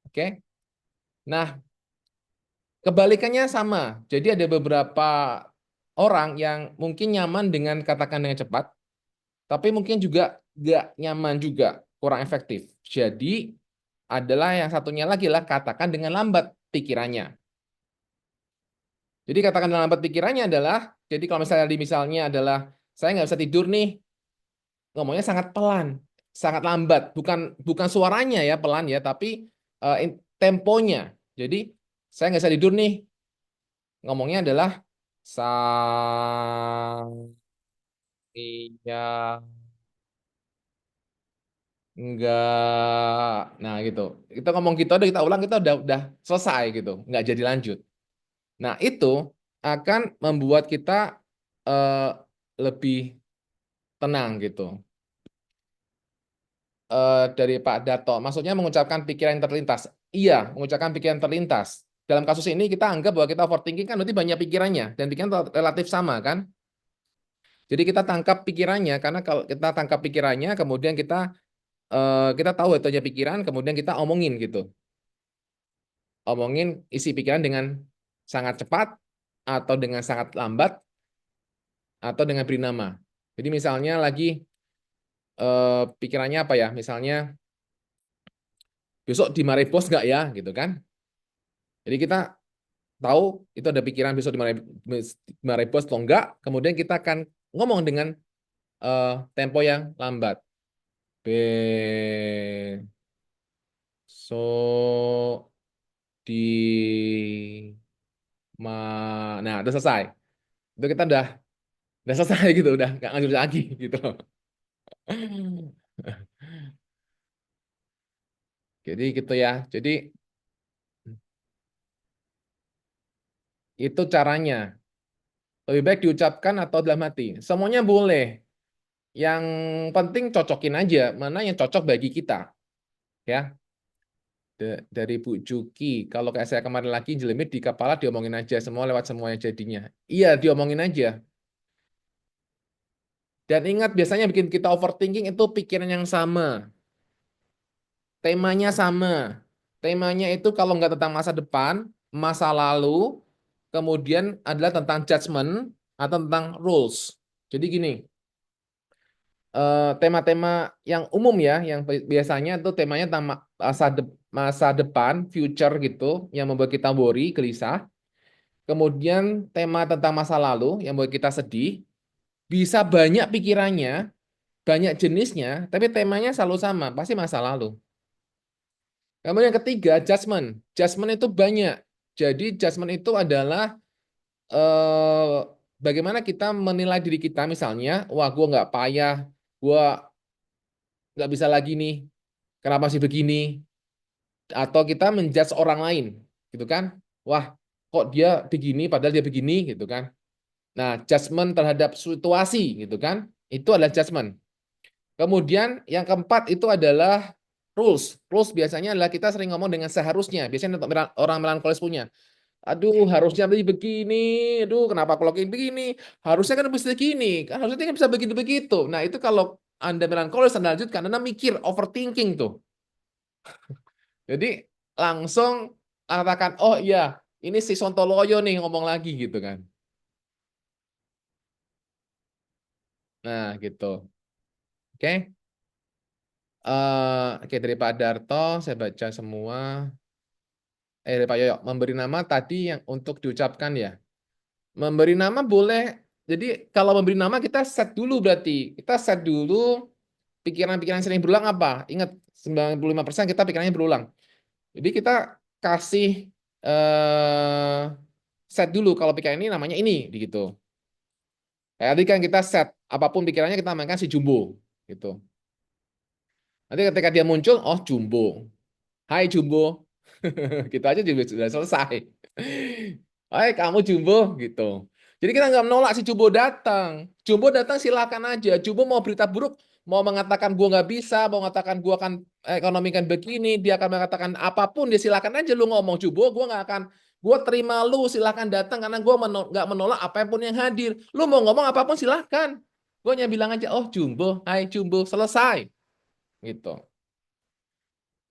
Oke. Nah, kebalikannya sama. Jadi ada beberapa orang yang mungkin nyaman dengan katakan dengan cepat, tapi mungkin juga nggak nyaman juga, kurang efektif. Jadi adalah yang satunya lagi lah katakan dengan lambat pikirannya. Jadi katakan dengan lambat pikirannya adalah, jadi kalau misalnya adalah saya nggak bisa tidur nih, ngomongnya sangat pelan, sangat lambat, bukan suaranya ya pelan ya, tapi temponya. Jadi saya nggak bisa tidur nih, ngomongnya adalah iya enggak. Nah, gitu. Kita ngomong gitu kita ulang kita udah selesai gitu, nggak jadi lanjut. Nah, itu akan membuat kita lebih tenang gitu. Dari Pak Darto, maksudnya mengucapkan pikiran yang terlintas. Iya, mengucapkan pikiran terlintas. Dalam kasus ini kita anggap bahwa kita overthinking kan berarti banyak pikirannya dan pikiran relatif sama kan. Jadi kita tangkap pikirannya karena kalau kita tangkap pikirannya kemudian kita tahu itu aja pikiran kemudian kita omongin gitu. Omongin isi pikiran dengan sangat cepat atau dengan sangat lambat atau dengan beri nama. Jadi misalnya lagi pikirannya apa ya? Misalnya besok dimarahin bos nggak ya gitu kan? Jadi kita tahu itu ada pikiran besok dimarahin bos atau enggak, kemudian kita akan ngomong dengan tempo yang lambat. Besok nah udah selesai. Itu kita udah selesai gitu, udah nggak lanjut lagi gitu. Jadi gitu ya. Jadi itu caranya. Lebih baik diucapkan atau dalam hati. Semuanya boleh. Yang penting cocokin aja mana yang cocok bagi kita. Ya. Dari Bu Juki, kalau kayak saya kemarin lagi jelemit di kepala diomongin aja semua lewat semuanya jadinya. Iya, diomongin aja. Dan ingat biasanya bikin kita overthinking itu pikiran yang sama. Temanya sama. Temanya itu kalau nggak tentang masa depan, masa lalu, kemudian adalah tentang judgment atau tentang rules. Jadi gini, tema-tema yang umum ya, yang biasanya itu temanya tentang masa depan, future gitu, yang membuat kita worry, gelisah. Kemudian tema tentang masa lalu yang membuat kita sedih, bisa banyak pikirannya, banyak jenisnya, tapi temanya selalu sama, pasti masa lalu. Kemudian yang ketiga, judgment. Judgment itu banyak. Jadi judgment itu adalah bagaimana kita menilai diri kita, misalnya, wah gue nggak payah, gue nggak bisa lagi nih, kenapa sih begini? Atau kita menjudge orang lain, gitu kan? Wah, kok dia begini, padahal dia begini, gitu kan? Nah, judgment terhadap situasi, gitu kan? Itu adalah judgment. Kemudian yang keempat itu adalah rules. Rules biasanya adalah kita sering ngomong dengan seharusnya. Biasanya orang melankolis punya. Aduh, harusnya begini. Aduh, kenapa kalau kayak begini? Harusnya kan bisa begini. Kan harusnya kan bisa begitu-begitu. Nah, itu kalau Anda melankolis, Anda lanjutkan, Anda mikir, overthinking tuh. Jadi, langsung katakan, oh iya, ini si Sontoloyo nih ngomong lagi gitu kan. Nah, gitu. Oke. Oke, dari Pak Darto, saya baca semua. Dari Pak Yoyo, memberi nama tadi yang untuk diucapkan ya. Memberi nama boleh. Jadi kalau memberi nama kita set dulu berarti. Kita set dulu pikiran-pikiran sering berulang apa. Ingat 95% kita pikirannya berulang. Jadi kita kasih set dulu kalau pikiran ini namanya ini gitu. Kayak tadi kan kita set apapun pikirannya kita mainkan si Jumbo gitu. Nanti ketika dia muncul, oh Jumbo. Hai Jumbo. Gitu aja juga sudah selesai. Hai kamu Jumbo gitu. Jadi kita nggak menolak si Jumbo datang. Jumbo datang silakan aja. Jumbo mau berita buruk mau mengatakan gue nggak bisa, mau mengatakan gue akan ekonomikan begini, dia akan mengatakan apapun, dia silakan aja lu ngomong Jumbo, gue nggak akan, gue terima lu, silakan datang karena gue nggak menolak apapun yang hadir. Lu mau ngomong apapun silakan. Gue hanya bilang aja, oh Jumbo, hai Jumbo, selesai. Gitu.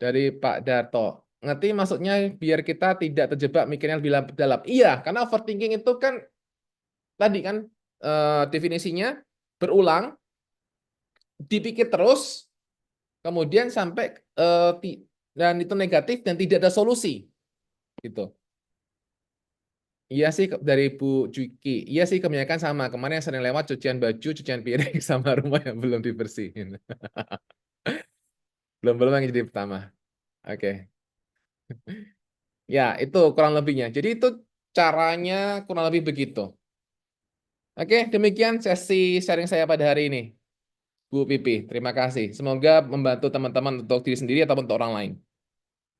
Dari Pak Darto. Ngerti maksudnya biar kita tidak terjebak mikirnya lebih dalam. Iya, karena overthinking itu kan tadi kan definisinya berulang, dipikir terus, kemudian sampai dan itu negatif dan tidak ada solusi. Gitu. Iya sih dari Bu Juki. Iya sih kebanyakan sama. Kemarin yang sering lewat cucian baju, cucian piring sama rumah yang belum dibersihin. Belum yang jadi pertama. Oke. Ya, itu kurang lebihnya. Jadi itu caranya kurang lebih begitu. Oke, demikian sesi sharing saya pada hari ini. Bu Pipi, terima kasih. Semoga membantu teman-teman untuk diri sendiri ataupun untuk orang lain.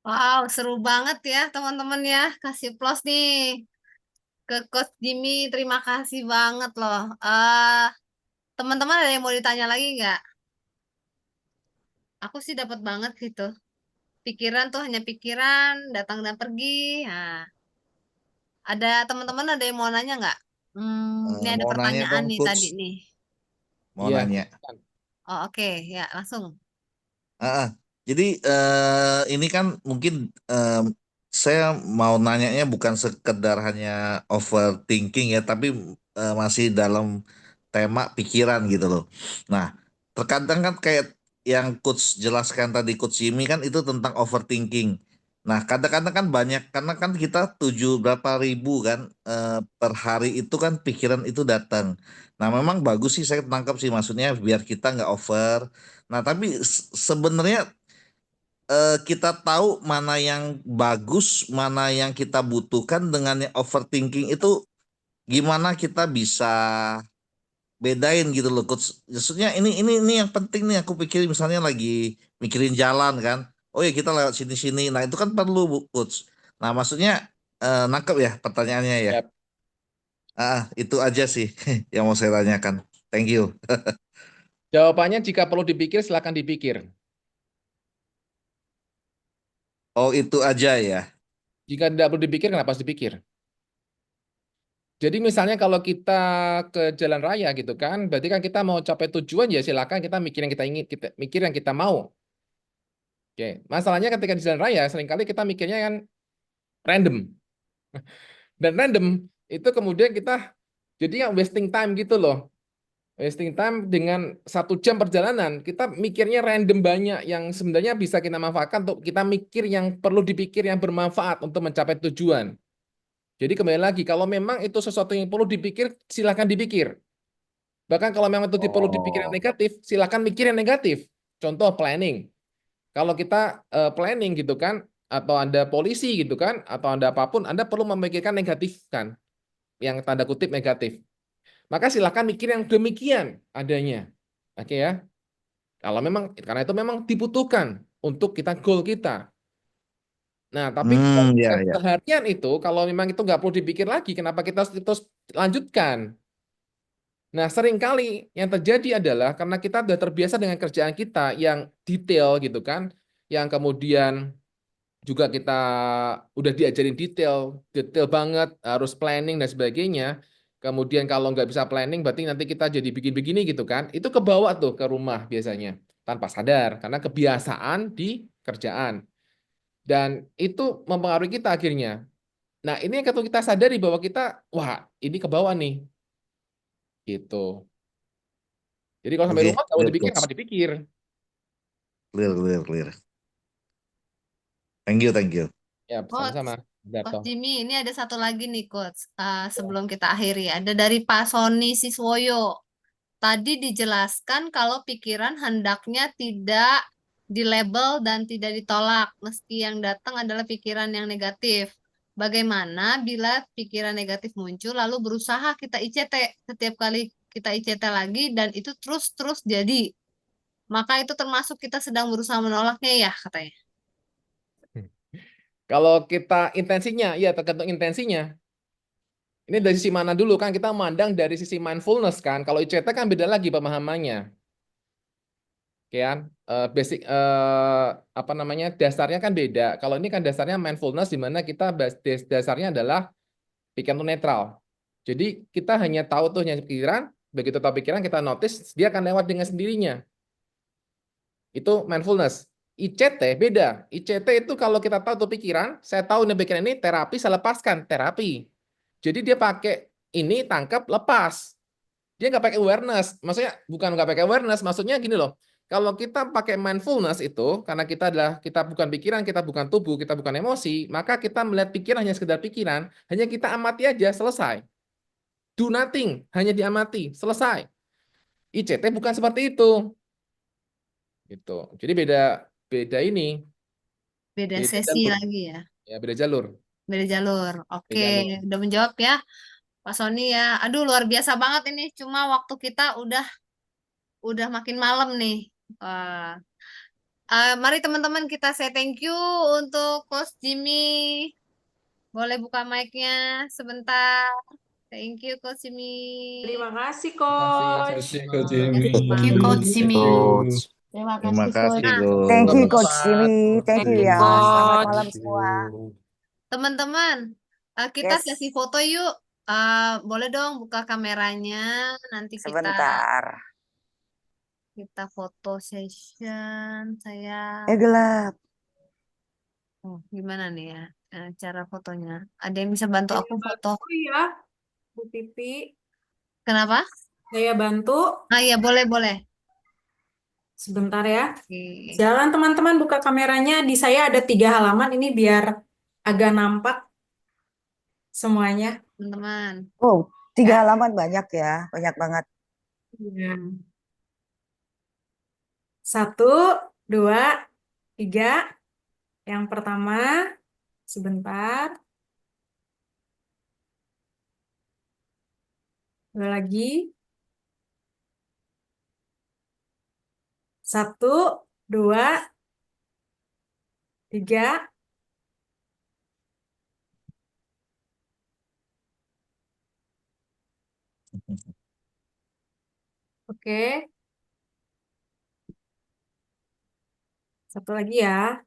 Wow, seru banget ya teman-teman ya. Kasih plus nih ke Coach Jimmy. Terima kasih banget loh. Teman-teman ada yang mau ditanya lagi nggak? Aku sih dapat banget gitu. Pikiran tuh hanya pikiran, datang dan pergi. Nah, ada teman-teman ada yang mau nanya nggak? Ini ada Mau nanya pertanyaan dong, nih Coach. tadi nih. Mau Iya. nanya. Oh, oke, ya langsung. Jadi ini kan mungkin saya mau nanyanya bukan sekedar hanya overthinking ya, tapi masih dalam tema pikiran gitu loh. Nah, terkadang kan kayak yang Coach jelaskan tadi, Coach Jimmy kan itu tentang overthinking. Nah, kadang-kadang kan banyak, karena kan kita 7 berapa ribu kan per hari itu kan pikiran itu datang. Nah, memang bagus sih, saya tangkap sih maksudnya biar kita nggak over. Nah, tapi sebenarnya kita tahu mana yang bagus, mana yang kita butuhkan dengan yang overthinking itu gimana kita bisa bedain gitu loh, Coach. Maksudnya ini yang penting nih aku pikirin misalnya lagi mikirin jalan kan. Oh ya kita lewat sini-sini. Nah, itu kan perlu, Coach. Nah, maksudnya nangkep ya pertanyaannya ya. Yap. Itu aja sih yang mau saya tanyakan. Thank you. Jawabannya jika perlu dipikir, silakan dipikir. Oh, itu aja ya. Jika tidak perlu dipikir, kenapa harus dipikir? Jadi misalnya kalau kita ke jalan raya gitu kan, berarti kan kita mau capai tujuan ya silakan kita mikir yang kita ingin, kita mikir yang kita mau. Oke, masalahnya ketika di jalan raya seringkali kita mikirnya kan random. Dan random itu kemudian kita jadi wasting time gitu loh. Wasting time dengan 1 jam perjalanan, kita mikirnya random banyak yang sebenarnya bisa kita manfaatkan untuk kita mikir yang perlu dipikir yang bermanfaat untuk mencapai tujuan. Jadi kembali lagi, kalau memang itu sesuatu yang perlu dipikir, silakan dipikir. Bahkan kalau memang itu perlu dipikir yang negatif, silakan mikir yang negatif. Contoh planning. Kalau kita planning gitu kan, atau Anda polisi gitu kan, atau Anda apapun, Anda perlu memikirkan negatif kan, yang tanda kutip negatif. Maka silakan mikir yang demikian adanya. Oke ya. Kalau memang karena itu memang dibutuhkan untuk kita goal kita. Nah, tapi Ya. seharian itu kalau memang itu nggak perlu dipikir lagi, kenapa kita terus lanjutkan? Nah, seringkali yang terjadi adalah karena kita sudah terbiasa dengan kerjaan kita yang detail gitu kan, yang kemudian juga kita udah diajarin detail banget, harus planning dan sebagainya. Kemudian kalau nggak bisa planning, berarti nanti kita jadi bikin begini gitu kan. Itu kebawa tuh ke rumah biasanya, tanpa sadar, karena kebiasaan di kerjaan. Dan itu mempengaruhi kita akhirnya. Nah, ini yang kita sadari bahwa kita, wah ini kebawa nih. Gitu. Jadi kalau sampai Oke, rumah, kalau clear, dipikir, Coach. apa dipikir? Clear. Thank you. Ya, sama-sama. Coach Jimmy, ini ada satu lagi nih Coach, sebelum kita akhiri. Ada dari Pak Sony Siswoyo. Tadi dijelaskan kalau pikiran hendaknya tidak dilabel dan tidak ditolak, meski yang datang adalah pikiran yang negatif. Bagaimana bila pikiran negatif muncul, lalu berusaha kita ICT, setiap kali kita ICT lagi, dan itu terus jadi. Maka itu termasuk kita sedang berusaha menolaknya ya, katanya. Kalau kita intensinya, ya tergantung intensinya. Ini dari sisi mana dulu kan? Kita memandang dari sisi mindfulness kan. Kalau ICT kan beda lagi pemahamannya. kan? Basic apa namanya? Dasarnya kan beda. Kalau ini kan dasarnya mindfulness di mana kita dasarnya adalah pikiran itu netral. Jadi kita hanya tahu tuh hanya pikiran, begitu tahu pikiran kita notice dia akan lewat dengan sendirinya. Itu mindfulness. ICT beda. ICT itu kalau kita tahu tuh pikiran, saya tahu nih pikiran ini terapi, saya lepaskan terapi. Jadi dia pakai ini tangkap lepas. Dia nggak pakai awareness. Maksudnya bukan nggak pakai awareness, maksudnya gini loh. Kalau kita pakai mindfulness itu karena kita bukan pikiran, kita bukan tubuh, kita bukan emosi, maka kita melihat pikiran hanya sekedar pikiran, hanya kita amati aja selesai. Do nothing, hanya diamati, selesai. ICT bukan seperti itu. Gitu. Jadi beda ini. Beda Beda sesi jalur. lagi ya. Ya, beda jalur. Beda jalur. Oke, Beda jalur. udah menjawab ya Pak Sony ya. Aduh, luar biasa banget ini. Cuma waktu kita udah makin malam nih. Wah. Mari teman-teman kita say thank you untuk Coach Jimmy. Boleh buka mic-nya sebentar. Thank you Coach Jimmy. Terima kasih, Terima Coach. kasih, Coach Jimmy. Thank you, Coach Jimmy. Terima Terima kasih, kasih, Coach. Coach. Thank you, Selamat Coach malam. Jimmy. Thank you ya. Selamat malam Coach. semua. Teman-teman, kita Yes. sesi foto yuk. Boleh dong buka kameranya. Nanti Sebentar. kita foto session. Saya Gelap. gimana nih ya cara fotonya? Ada yang bisa bantu aku foto? Ya, Bu Pipi. Kenapa? Saya bantu. Iya, boleh. Sebentar ya. Oke. Jalan teman-teman buka kameranya. Di saya ada 3 halaman. Ini biar agak nampak semuanya. Teman-teman. Oh, 3 halaman banyak ya. Banyak banget. Ya. 1, 2, 3. Yang pertama, sebentar. Dua lagi. 1, 2, 3. Oke. Satu lagi ya.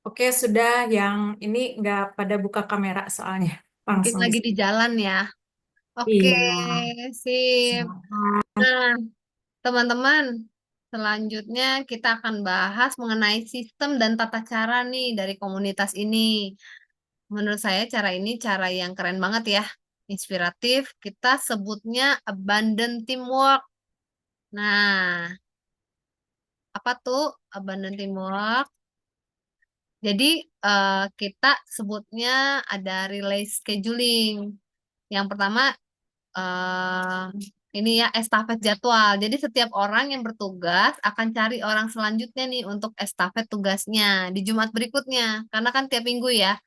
Oke, sudah. Yang ini nggak pada buka kamera soalnya. Mungkin Langsung lagi di jalan ya. Oke, Iya. sip. Nah, teman-teman, selanjutnya kita akan bahas mengenai sistem dan tata cara nih dari komunitas ini. Menurut saya cara ini cara yang keren banget ya. Inspiratif, kita sebutnya abundant teamwork. Nah, apa tuh abundant teamwork? Jadi kita sebutnya ada relay scheduling. Yang pertama ini ya estafet jadwal. Jadi setiap orang yang bertugas akan cari orang selanjutnya nih untuk estafet tugasnya di Jumat berikutnya. Karena kan tiap minggu ya.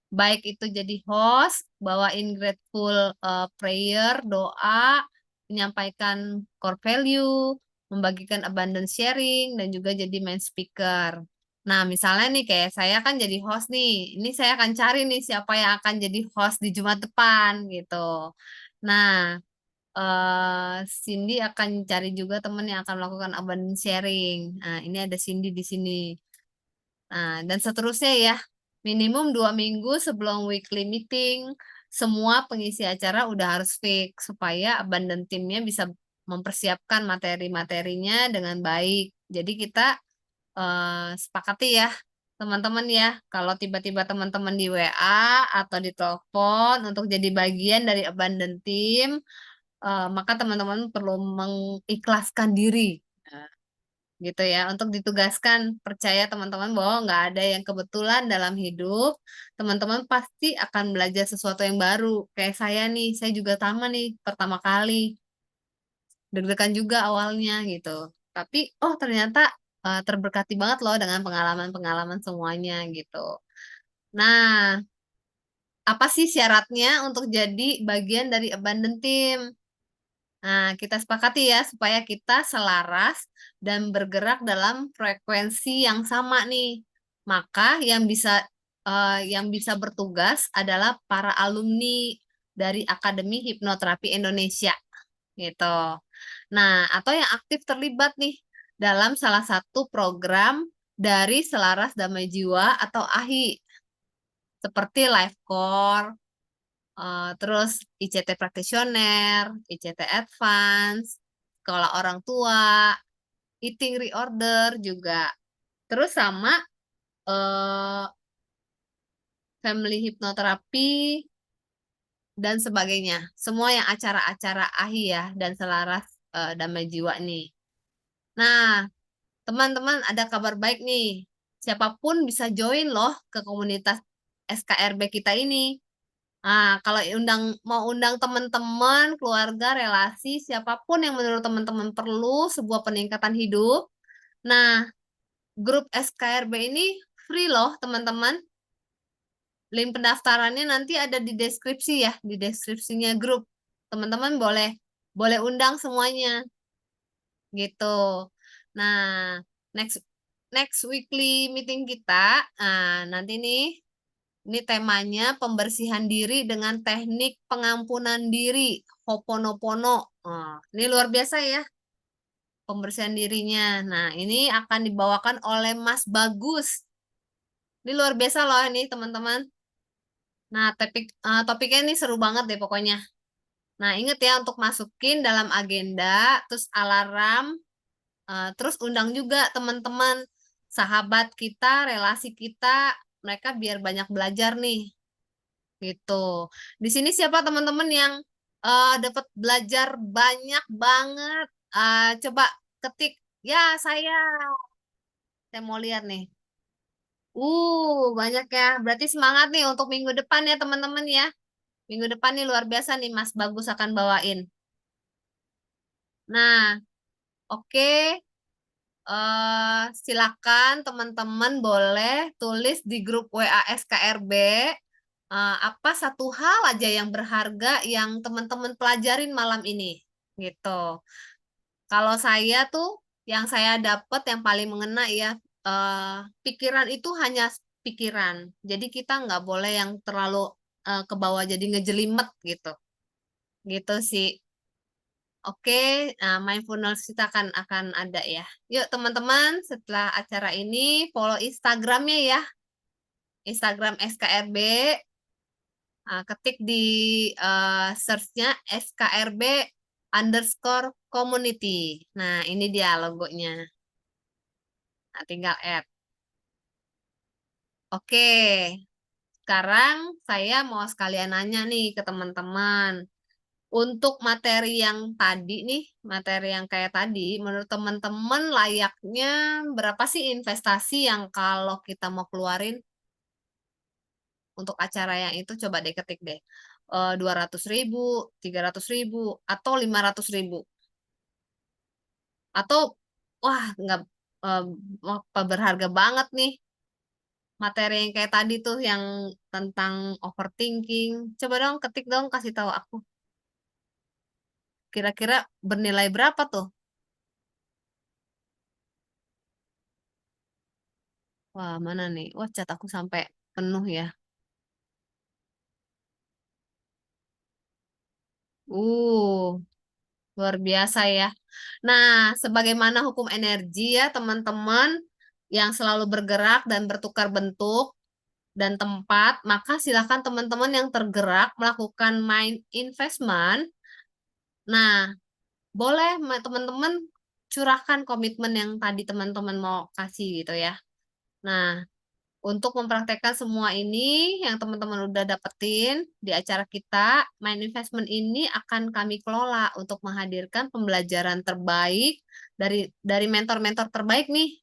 Baik itu jadi host, bawain grateful prayer, doa, menyampaikan core value, membagikan abundance sharing, dan juga jadi main speaker. Nah, misalnya nih kayak saya kan jadi host nih. Ini saya akan cari nih siapa yang akan jadi host di Jumat depan gitu. Nah, Cindy akan cari juga teman yang akan melakukan abundance sharing. Nah, ini ada Cindy di sini. Nah, dan seterusnya ya. Minimum 2 minggu sebelum weekly meeting, semua pengisi acara udah harus fix supaya abundant timnya bisa mempersiapkan materi-materinya dengan baik. Jadi kita sepakati ya teman-teman ya, kalau tiba-tiba teman-teman di WA atau di telepon untuk jadi bagian dari abundant team, maka teman-teman perlu mengikhlaskan diri. Nah, gitu ya, untuk ditugaskan. Percaya teman-teman bahwa nggak ada yang kebetulan dalam hidup. Teman-teman pasti akan belajar sesuatu yang baru. Kayak saya nih, saya juga sama nih pertama kali. Deg-degan juga awalnya gitu. Tapi ternyata terberkati banget loh dengan pengalaman-pengalaman semuanya gitu. Nah, apa sih syaratnya untuk jadi bagian dari abundant team? Nah, kita sepakati ya supaya kita selaras dan bergerak dalam frekuensi yang sama nih. Maka yang bisa bertugas adalah para alumni dari Akademi Hipnoterapi Indonesia gitu. Nah, atau yang aktif terlibat nih dalam salah satu program dari Selaras Damai Jiwa atau AHI seperti Life Core, terus ICT Practitioner, ICT Advance, Sekolah Orang Tua, Eating Reorder juga. Terus sama Family Hipnoterapi dan sebagainya. Semua yang acara-acara AHI ya dan Selaras Damai Jiwa nih. Nah, teman-teman ada kabar baik nih. Siapapun bisa join loh ke komunitas SKRB kita ini. Nah, kalau mau undang teman-teman, keluarga, relasi, siapapun yang menurut teman-teman perlu sebuah peningkatan hidup. Nah, grup SKRB ini free loh, teman-teman. Link pendaftarannya nanti ada di deskripsi ya, di deskripsinya grup. Teman-teman boleh undang semuanya. Gitu. Nah, next weekly meeting kita, nanti nih ini temanya pembersihan diri dengan teknik pengampunan diri, Ho'oponopono. Ini luar biasa ya, pembersihan dirinya. Nah, ini akan dibawakan oleh Mas Bagus. Ini luar biasa loh ini teman-teman. Nah, topiknya ini seru banget deh pokoknya. Nah, inget ya untuk masukin dalam agenda, terus alarm, terus undang juga teman-teman, sahabat kita, relasi kita, mereka biar banyak belajar nih. Gitu. Di sini siapa teman-teman yang dapat belajar banyak banget? Coba ketik, ya saya mau lihat nih. Banyak ya. Berarti semangat nih untuk minggu depan ya teman-teman ya. Minggu depan nih luar biasa nih Mas Bagus akan bawain. Nah, oke. Silakan teman-teman boleh tulis di grup WA SKRB apa satu hal aja yang berharga yang teman-teman pelajarin malam ini gitu. Kalau saya tuh yang saya dapat yang paling mengena ya pikiran itu hanya pikiran. Jadi kita nggak boleh yang terlalu ke bawah jadi ngejelimet gitu. Gitu sih. Oke, mindfulness kita akan ada ya. Yuk teman-teman, setelah acara ini follow Instagramnya ya. Instagram SKRB. Ketik di search-nya SKRB_community. Nah, ini dia logonya. Nah, tinggal add. Oke, sekarang saya mau sekalian nanya nih ke teman-teman. Untuk materi yang tadi nih, materi yang kayak tadi, menurut teman-teman layaknya berapa sih investasi yang kalau kita mau keluarin untuk acara yang itu? Coba deh ketik deh. 200.000, 300.000, atau 500.000. Atau, wah, nggak berharga banget nih. Materi yang kayak tadi tuh yang tentang overthinking. Coba dong, ketik dong, kasih tahu aku. Kira-kira bernilai berapa tuh? Wah, mana nih? Wah, chat aku sampai penuh ya. Luar biasa ya. Nah, sebagaimana hukum energi ya, teman-teman yang selalu bergerak dan bertukar bentuk dan tempat, maka silakan teman-teman yang tergerak melakukan mind investment. Nah, boleh teman-teman curahkan komitmen yang tadi teman-teman mau kasih gitu ya. Nah, untuk mempraktekkan semua ini yang teman-teman udah dapetin di acara kita, Mind Investment ini akan kami kelola untuk menghadirkan pembelajaran terbaik dari mentor-mentor terbaik nih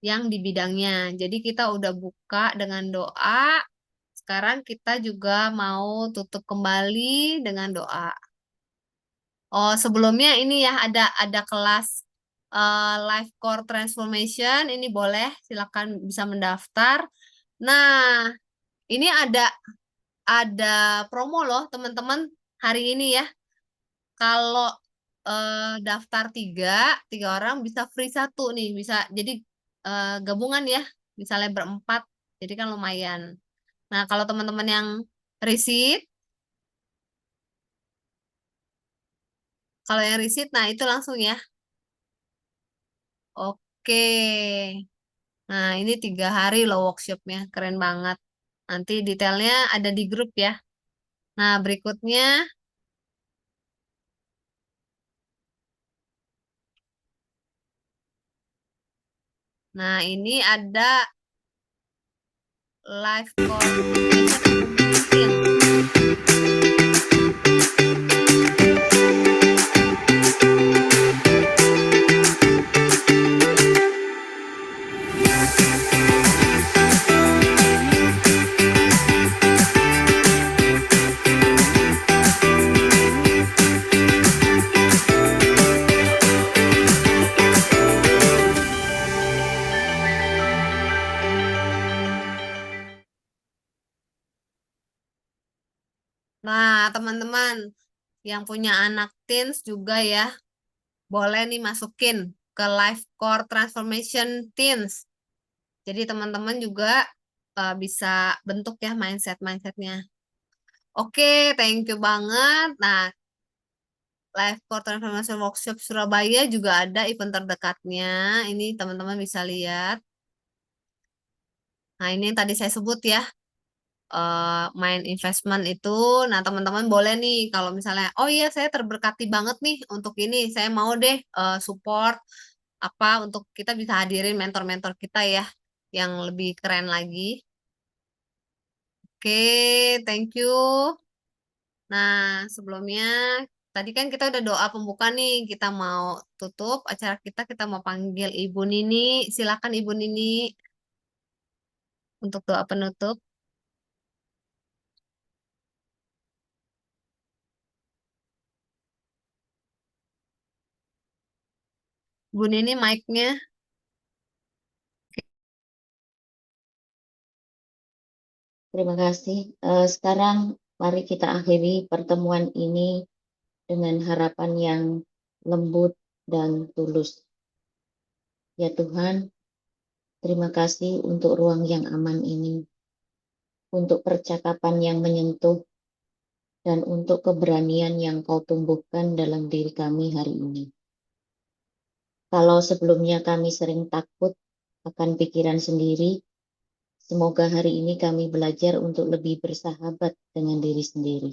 yang di bidangnya. Jadi kita udah buka dengan doa. Sekarang kita juga mau tutup kembali dengan doa. Oh, sebelumnya ini ya ada kelas Life Core Transformation, ini boleh silakan bisa mendaftar. Nah, ini ada promo loh teman-teman hari ini ya. Kalau daftar tiga orang bisa free satu nih, bisa jadi gabungan ya, misalnya berempat, jadi kan lumayan. Nah, kalau teman-teman yang receipt Kalau yang receipt, nah itu langsung ya. Oke. Nah, ini 3 hari loh workshopnya. Keren banget. Nanti detailnya ada di grup ya. Nah, berikutnya. Nah, ini ada live coordination. Nah, teman-teman yang punya anak teens juga ya, boleh nih masukin ke Life Core Transformation Teens. Jadi teman-teman juga bisa bentuk ya mindset-mindsetnya. Oke, thank you banget. Nah, Life Core Transformation Workshop Surabaya juga ada event terdekatnya. Ini teman-teman bisa lihat. Nah, ini yang tadi saya sebut ya. Main investment itu, nah teman-teman boleh nih kalau misalnya, oh iya saya terberkati banget nih untuk ini, saya mau deh support apa untuk kita bisa hadirin mentor-mentor kita ya yang lebih keren lagi. Oke, thank you. Nah, sebelumnya tadi kan kita udah doa pembuka nih, kita mau tutup acara kita mau panggil Ibu Nini. Silakan Ibu Nini untuk doa penutup. Bu Nini mic-nya. Terima kasih. Sekarang mari kita akhiri pertemuan ini dengan harapan yang lembut dan tulus. Ya Tuhan, terima kasih untuk ruang yang aman ini, untuk percakapan yang menyentuh, dan untuk keberanian yang Kau tumbuhkan dalam diri kami hari ini. Kalau sebelumnya kami sering takut akan pikiran sendiri, semoga hari ini kami belajar untuk lebih bersahabat dengan diri sendiri.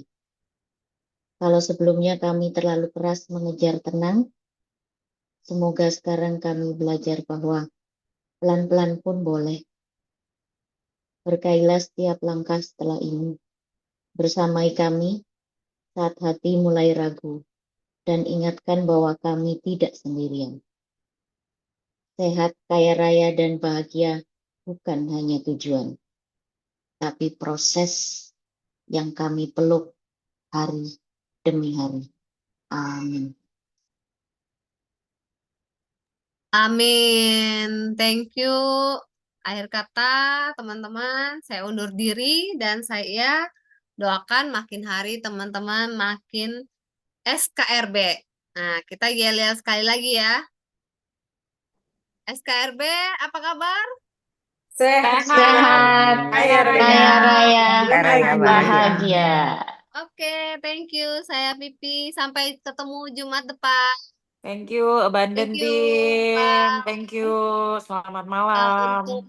Kalau sebelumnya kami terlalu keras mengejar tenang, semoga sekarang kami belajar bahwa pelan-pelan pun boleh. Berkailah setiap langkah setelah ini. Bersamai kami saat hati mulai ragu, dan ingatkan bahwa kami tidak sendirian. Sehat, kaya raya, dan bahagia bukan hanya tujuan, tapi proses yang kami peluk hari demi hari. Amin. Amin. Thank you. Akhir kata, teman-teman, saya undur diri dan saya doakan makin hari teman-teman makin SKRB. Nah, kita yel-yel sekali lagi ya. SKRB, apa kabar? Sehat, Kaya raya, bahagia. Oke, thank you. Saya Pipi. Sampai ketemu Jumat depan. Thank you, Abundant Thank you. Team. Bye. Thank you. Selamat malam. Untuk